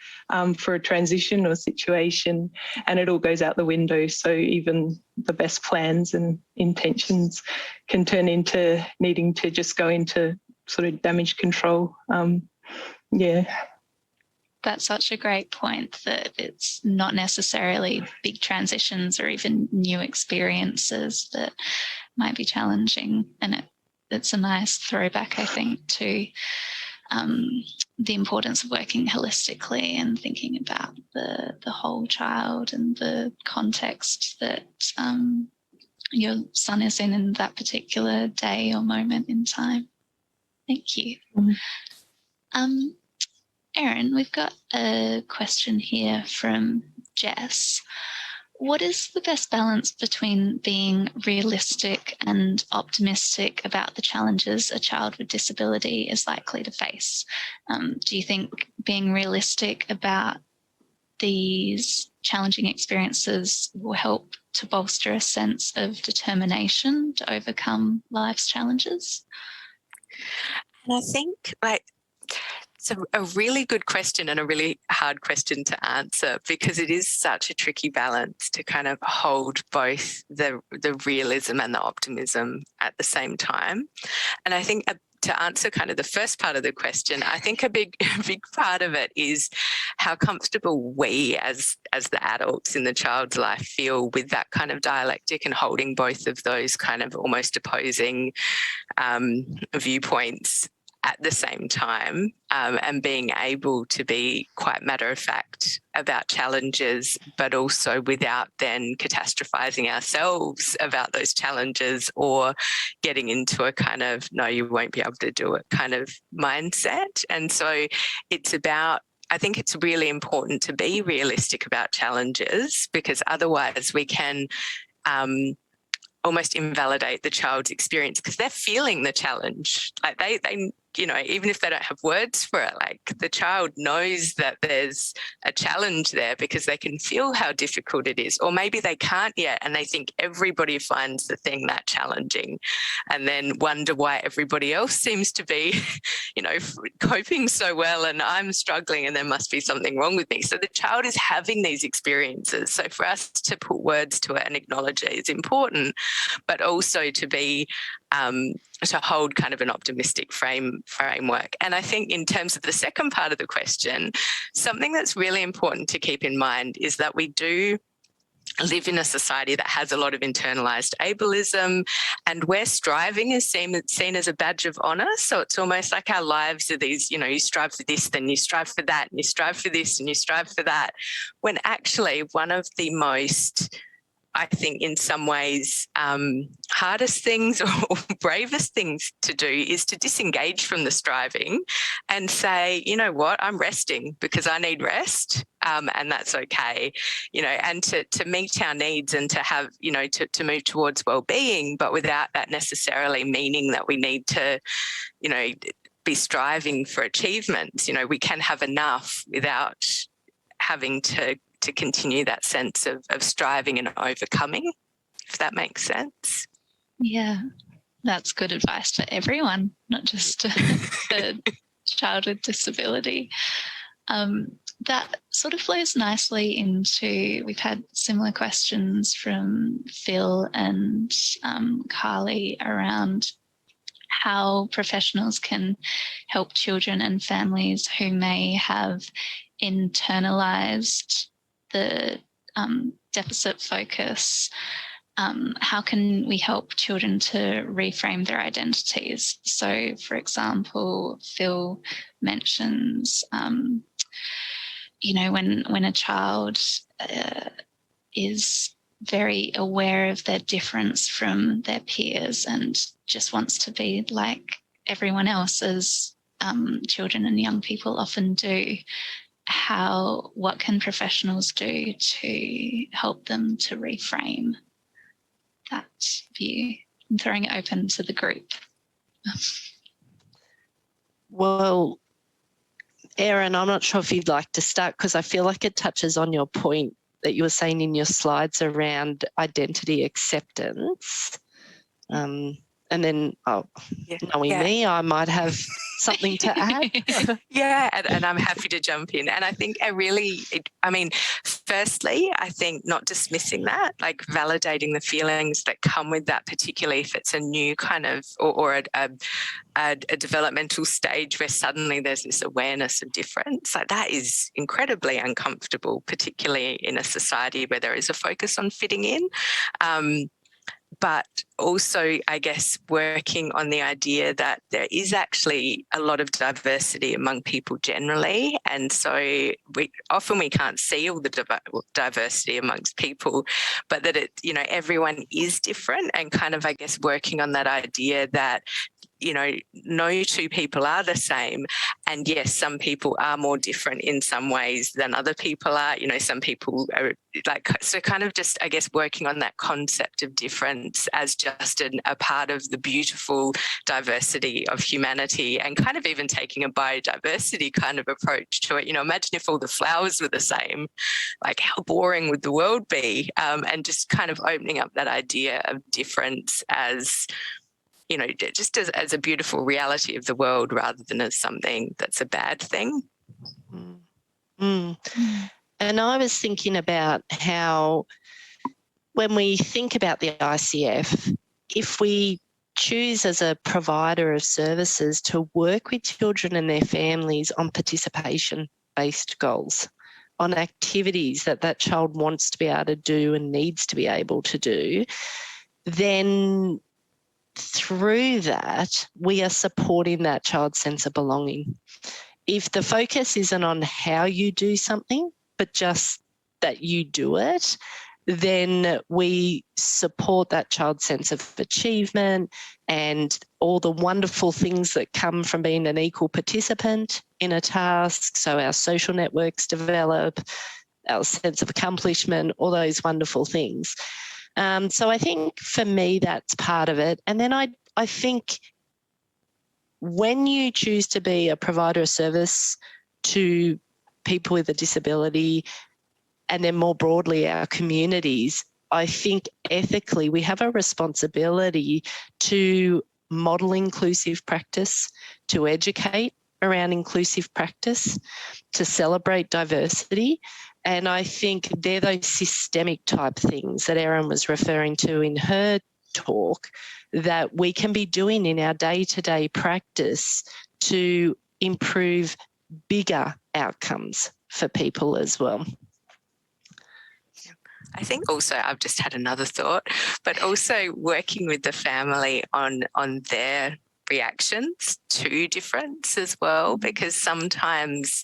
for a transition or situation, and it all goes out the window. So even the best plans and intentions can turn into needing to just go into sort of damage control. That's such a great point, that it's not necessarily big transitions or even new experiences that might be challenging. And it's a nice throwback, I think, to the importance of working holistically and thinking about the whole child and the context that your son is in that particular day or moment in time. Thank you. Erin, we've got a question here from Jess. What is the best balance between being realistic and optimistic about the challenges a child with disability is likely to face? Do you think being realistic about these challenging experiences will help to bolster a sense of determination to overcome life's challenges? And I think it's a really good question and a really hard question to answer, because it is such a tricky balance to kind of hold both the realism and the optimism at the same time. And I think to answer kind of the first part of the question, I think a big part of it is how comfortable we as the adults in the child's life feel with that kind of dialectic and holding both of those kind of almost opposing viewpoints at the same time, and being able to be quite matter-of-fact about challenges, but also without then catastrophizing ourselves about those challenges or getting into a kind of, no, you won't be able to do it kind of mindset. And so I think it's really important to be realistic about challenges, because otherwise we can almost invalidate the child's experience, because they're feeling the challenge. Like even if they don't have words for it, like the child knows that there's a challenge there because they can feel how difficult it is. Or maybe they can't yet and they think everybody finds the thing that challenging and then wonder why everybody else seems to be, coping so well and I'm struggling and there must be something wrong with me. So the child is having these experiences. So for us to put words to it and acknowledge it is important, but also to be to hold kind of an optimistic framework. And I think in terms of the second part of the question, something that's really important to keep in mind is that we do live in a society that has a lot of internalized ableism, and where striving is seen as a badge of honor. So it's almost like our lives are these, you strive for this, then you strive for that, and you strive for this, and you strive for that, when actually one of the most, I think in some ways, hardest things or bravest things to do is to disengage from the striving and say, you know what, I'm resting because I need rest, and that's okay, and to meet our needs and to have, to move towards well-being, but without that necessarily meaning that we need to, be striving for achievements. We can have enough without having to continue that sense of striving and overcoming, if that makes sense. Yeah, that's good advice for everyone, not just the child with disability. That sort of flows nicely into, we've had similar questions from Phil and Carly around how professionals can help children and families who may have internalized the deficit focus. How can we help children to reframe their identities? So, for example, Phil mentions, when a child is very aware of their difference from their peers and just wants to be like everyone else, as children and young people often do, what can professionals do to help them to reframe that view? I'm throwing it open to the group. Well, Erin, I'm not sure if you'd like to start, because I feel like it touches on your point that you were saying in your slides around identity acceptance. And then, knowing me, I might have something to add. Yeah, and I'm happy to jump in. And I think firstly, I think not dismissing that, like validating the feelings that come with that, particularly if it's a new kind of, or a developmental stage where suddenly there's this awareness of difference. Like that is incredibly uncomfortable, particularly in a society where there is a focus on fitting in. But also, I guess, working on the idea that there is actually a lot of diversity among people generally. And so we can't see all the diversity amongst people, but that everyone is different, and kind of, I guess, working on that idea that, no two people are the same. And yes, some people are more different in some ways than other people are. Some people are so kind of just, I guess, working on that concept of difference as just a part of the beautiful diversity of humanity, and kind of even taking a biodiversity kind of approach to it. Imagine if all the flowers were the same, like how boring would the world be? And just kind of opening up that idea of difference as, just as a beautiful reality of the world, rather than as something that's a bad thing. And I was thinking about how, when we think about the ICF, if we choose as a provider of services to work with children and their families on participation-based goals, on activities that child wants to be able to do and needs to be able to do, then through that, we are supporting that child's sense of belonging. If the focus isn't on how you do something, but just that you do it, then we support that child's sense of achievement and all the wonderful things that come from being an equal participant in a task. So our social networks develop, our sense of accomplishment, all those wonderful things. So I think for me, that's part of it. And then I think when you choose to be a provider of service to people with a disability and then more broadly our communities, I think ethically we have a responsibility to model inclusive practice, to educate around inclusive practice, to celebrate diversity. And I think they're those systemic type things that Erin was referring to in her talk that we can be doing in our day-to-day practice to improve bigger outcomes for people as well. I think also I've just had another thought, but also working with the family on their reactions to difference as well, because sometimes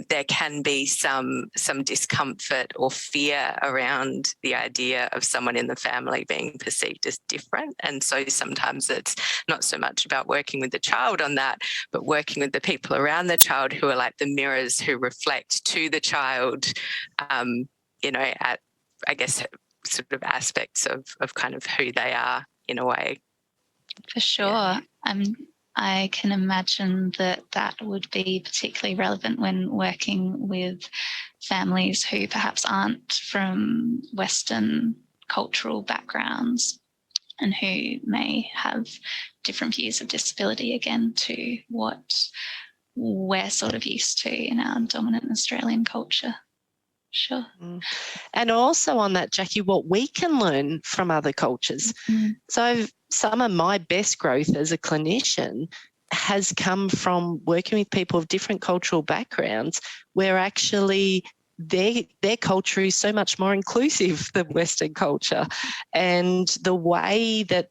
there can be some discomfort or fear around the idea of someone in the family being perceived as different. And so sometimes it's not so much about working with the child on that, but working with the people around the child who are like the mirrors who reflect to the child, at, I guess, sort of aspects of kind of who they are in a way. For sure. Yeah. I can imagine that would be particularly relevant when working with families who perhaps aren't from Western cultural backgrounds and who may have different views of disability, again, to what we're sort of used to in our dominant Australian culture. Sure. And also on that, Jackie, what we can learn from other cultures. Mm-hmm. So some of my best growth as a clinician has come from working with people of different cultural backgrounds where actually their culture is so much more inclusive than Western culture. And the way that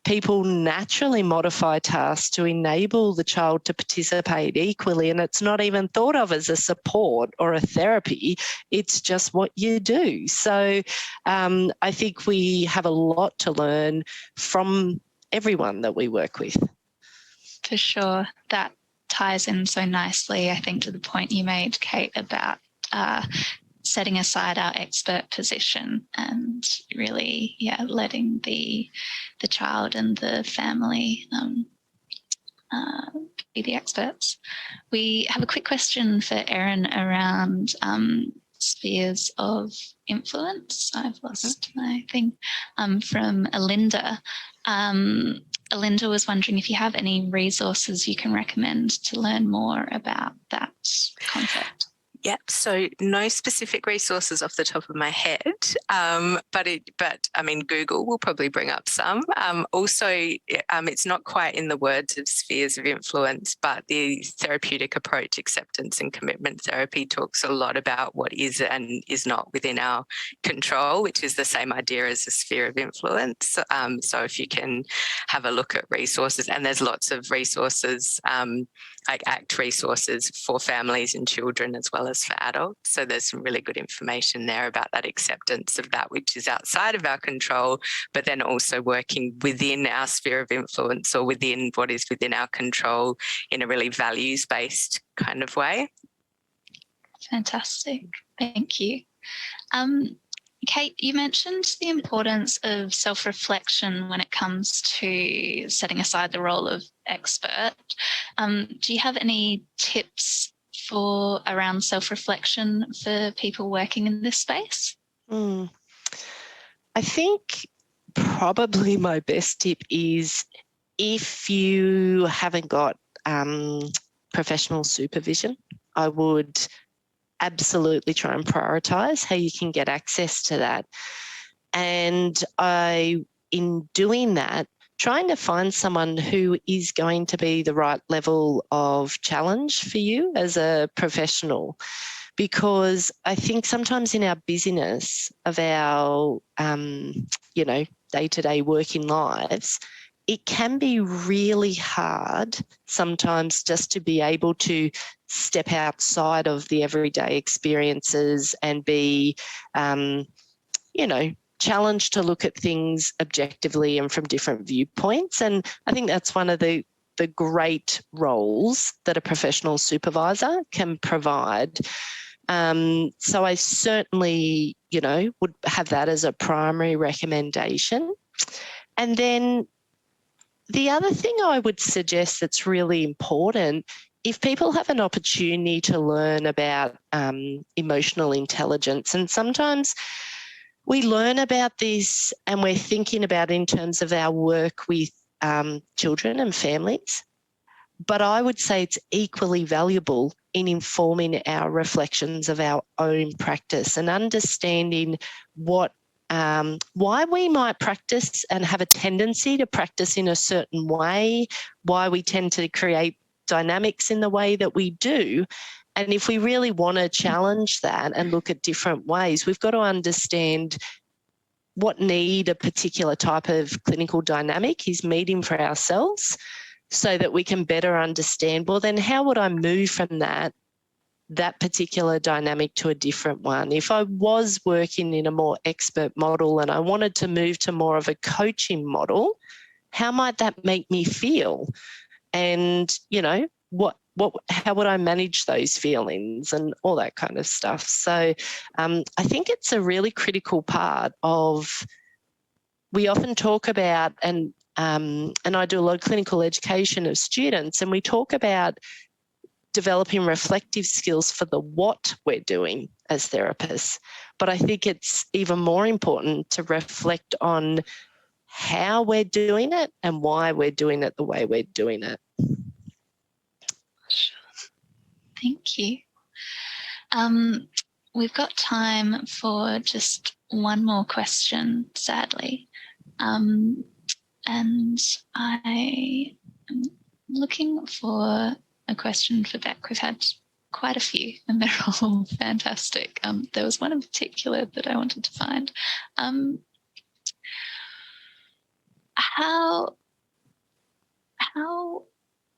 people naturally modify tasks to enable the child to participate equally, and it's not even thought of as a support or a therapy, it's just what you do. So I think we have a lot to learn from everyone that we work with. For sure. That ties in so nicely, I think, to the point you made, Kate, about setting aside our expert position and really, letting the child and the family be the experts. We have a quick question for Erin around spheres of influence. I've lost my thing, from Alinda. Alinda was wondering if you have any resources you can recommend to learn more about that concept. Yep. So no specific resources off the top of my head, but I mean, Google will probably bring up some. It's not quite in the words of spheres of influence, but the therapeutic approach, acceptance and commitment therapy, talks a lot about what is and is not within our control, which is the same idea as a sphere of influence. So if you can have a look at resources, and there's lots of resources, like ACT resources for families and children as well as for adults. So there's some really good information there about that acceptance of that which is outside of our control, but then also working within our sphere of influence or within what is within our control in a really values-based kind of way. Fantastic. Thank you. Kate, you mentioned the importance of self-reflection when it comes to setting aside the role of expert. Do you have any tips around self-reflection for people working in this space? I think probably my best tip is if you haven't got professional supervision, I would absolutely try and prioritise how you can get access to that. And in doing that, trying to find someone who is going to be the right level of challenge for you as a professional. Because I think sometimes in our busyness of our, day-to-day working lives, it can be really hard sometimes just to be able to step outside of the everyday experiences and be, challenged to look at things objectively and from different viewpoints. And I think that's one of the great roles that a professional supervisor can provide. So I certainly, would have that as a primary recommendation. And then The other thing I would suggest that's really important, if people have an opportunity to learn about emotional intelligence, and sometimes we learn about this and we're thinking about it in terms of our work with children and families, but I would say it's equally valuable in informing our reflections of our own practice and understanding what why we might practice and have a tendency to practice in a certain way, why we tend to create dynamics in the way that we do. And if we really want to challenge that and look at different ways, we've got to understand what need a particular type of clinical dynamic is meeting for ourselves so that we can better understand, well, then how would I move from that particular dynamic to a different one? If I was working in a more expert model and I wanted to move to more of a coaching model, how might that make me feel? And, you know, how would I manage those feelings and all that kind of stuff? So I think it's a really critical part of, we often talk about, and I do a lot of clinical education of students, and we talk about developing reflective skills for the what we're doing as therapists. But I think it's even more important to reflect on how we're doing it and why we're doing it the way we're doing it. Thank you. We've got time for just one more question, sadly. And I am looking for a question for Beck. We've had quite a few and they're all fantastic. There was one in particular that I wanted to find. How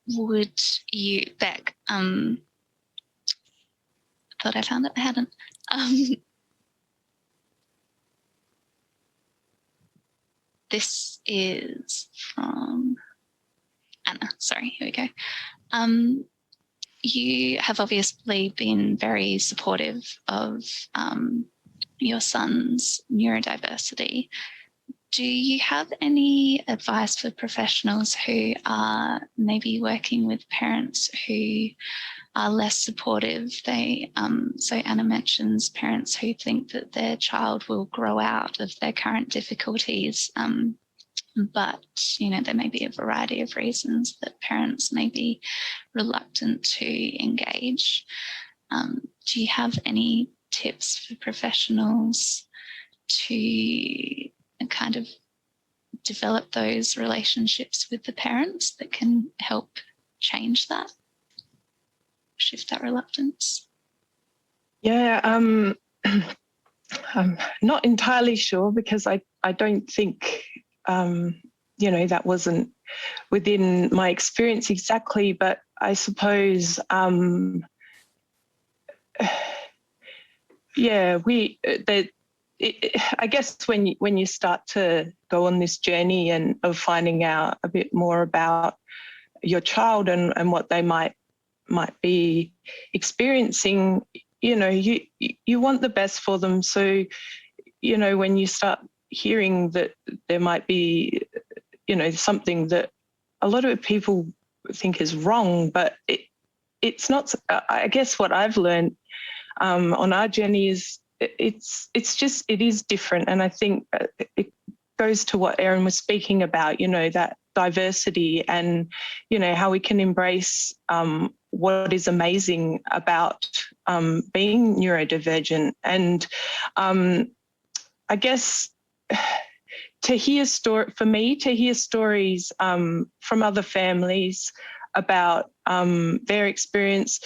would you, Beck, thought I found it, I hadn't. This is from Anna. Sorry, here we go. You have obviously been very supportive of your son's neurodiversity. Do you have any advice for professionals who are maybe working with parents who are less supportive? So Anna mentions parents who think that their child will grow out of their current difficulties, but there may be a variety of reasons that parents may be reluctant to engage. Do you have any tips for professionals to kind of develop those relationships with the parents that can help change that, shift that reluctance? Yeah, I'm not entirely sure, because I don't think, that wasn't within my experience exactly, but I suppose, I guess when you start to go on this journey and of finding out a bit more about your child and what they might be experiencing, you want the best for them. So, when you start hearing that there might be, something that a lot of people think is wrong, but it's not. I guess what I've learned on our journey is it is different. And I think it goes to what Erin was speaking about, that diversity and, how we can embrace what is amazing about being neurodivergent. And I guess to hear stories from other families about their experience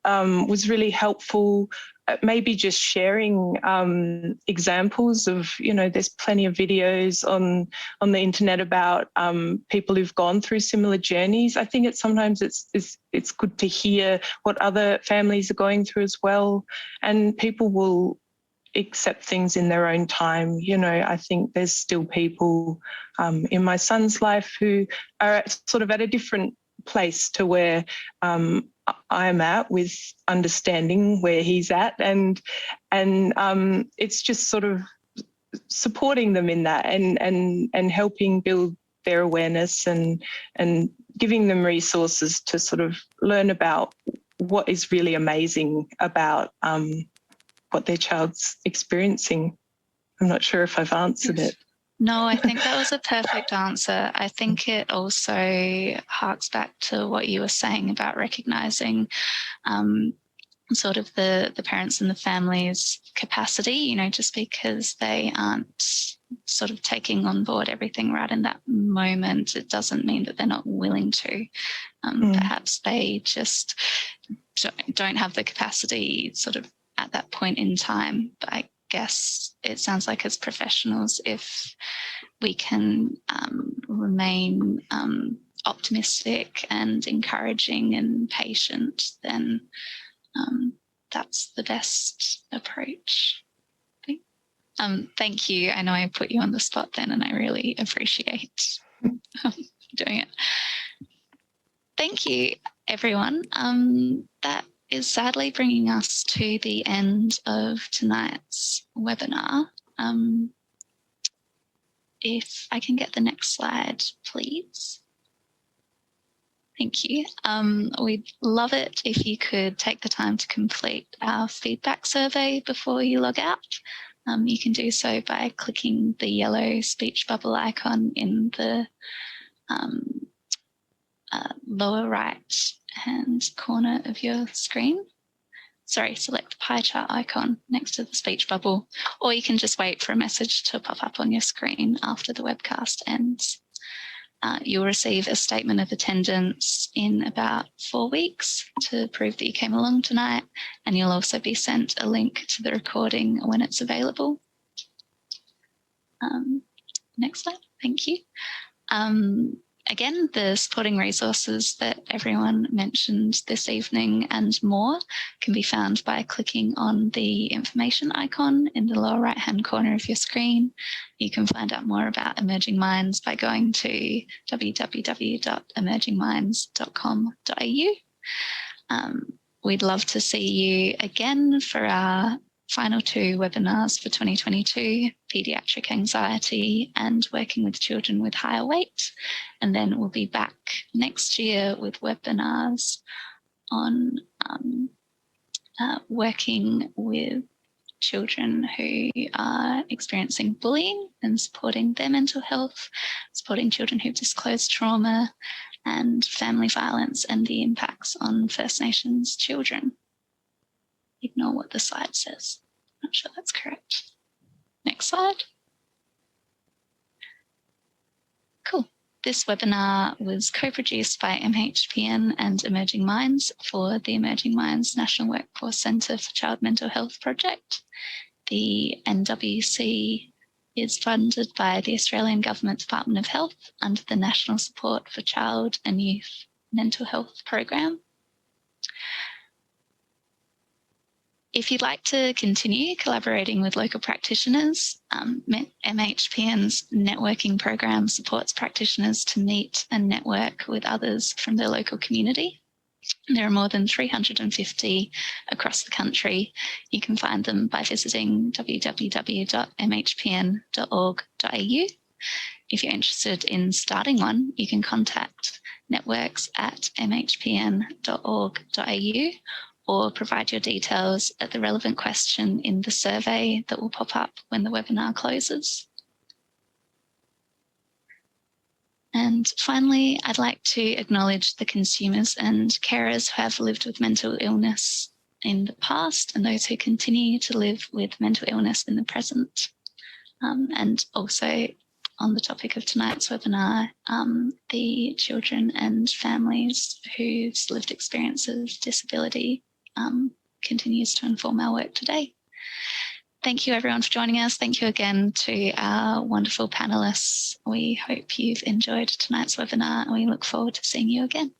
was really helpful. Maybe just sharing examples of, there's plenty of videos on the internet about people who've gone through similar journeys. I think sometimes it's good to hear what other families are going through as well, and people will accept things in their own time. I think there's still people in my son's life who are sort of at a different place to where I'm at with understanding where he's at, and it's just sort of supporting them in that and helping build their awareness and giving them resources to sort of learn about what is really amazing about what their child's experiencing. I'm not sure if I've answered it. No, I think that was a perfect answer. I think it also harks back to what you were saying about recognising sort of the parents and the family's capacity, you know, just because they aren't sort of taking on board everything right in that moment, it doesn't mean that they're not willing to. Perhaps they just don't have the capacity sort of at that point in time. But I guess it sounds like as professionals, if we can remain optimistic and encouraging and patient, then that's the best approach. Thank you. I know I put you on the spot then, and I really appreciate doing it. Thank you, everyone. That is sadly bringing us to the end of tonight's webinar. If I can get the next slide, please. Thank you. We'd love it if you could take the time to complete our feedback survey before you log out. You can do so by clicking the yellow speech bubble icon in the lower right hand corner of your screen. Sorry, select the pie chart icon next to the speech bubble, or you can just wait for a message to pop up on your screen after the webcast ends. You'll receive a statement of attendance in about 4 weeks to prove that you came along tonight, and you'll also be sent a link to the recording when it's available. Next slide, thank you. Again, the supporting resources that everyone mentioned this evening and more can be found by clicking on the information icon in the lower right-hand corner of your screen. You can find out more about Emerging Minds by going to www.emergingminds.com.au. We'd love to see you again for our final 2 webinars for 2022, Paediatric Anxiety and Working with Children with Higher Weight. And then we'll be back next year with webinars on working with children who are experiencing bullying and supporting their mental health, supporting children who've disclosed trauma, and family violence and the impacts on First Nations children. Ignore what the slide says. Not sure that's correct. Next slide. Cool. This webinar was co-produced by MHPN and Emerging Minds for the Emerging Minds National Workforce Centre for Child Mental Health project. The NWC is funded by the Australian Government Department of Health under the National Support for Child and Youth Mental Health Program. If you'd like to continue collaborating with local practitioners, MHPN's networking program supports practitioners to meet and network with others from their local community. There are more than 350 across the country. You can find them by visiting www.mhpn.org.au. If you're interested in starting one, you can contact networks@mhpn.org.au or provide your details at the relevant question in the survey that will pop up when the webinar closes. And finally, I'd like to acknowledge the consumers and carers who have lived with mental illness in the past and those who continue to live with mental illness in the present. And also on the topic of tonight's webinar, the children and families whose lived experience of disability continues to inform our work today. Thank you everyone for joining us. Thank you again to our wonderful panelists. We hope you've enjoyed tonight's webinar and we look forward to seeing you again.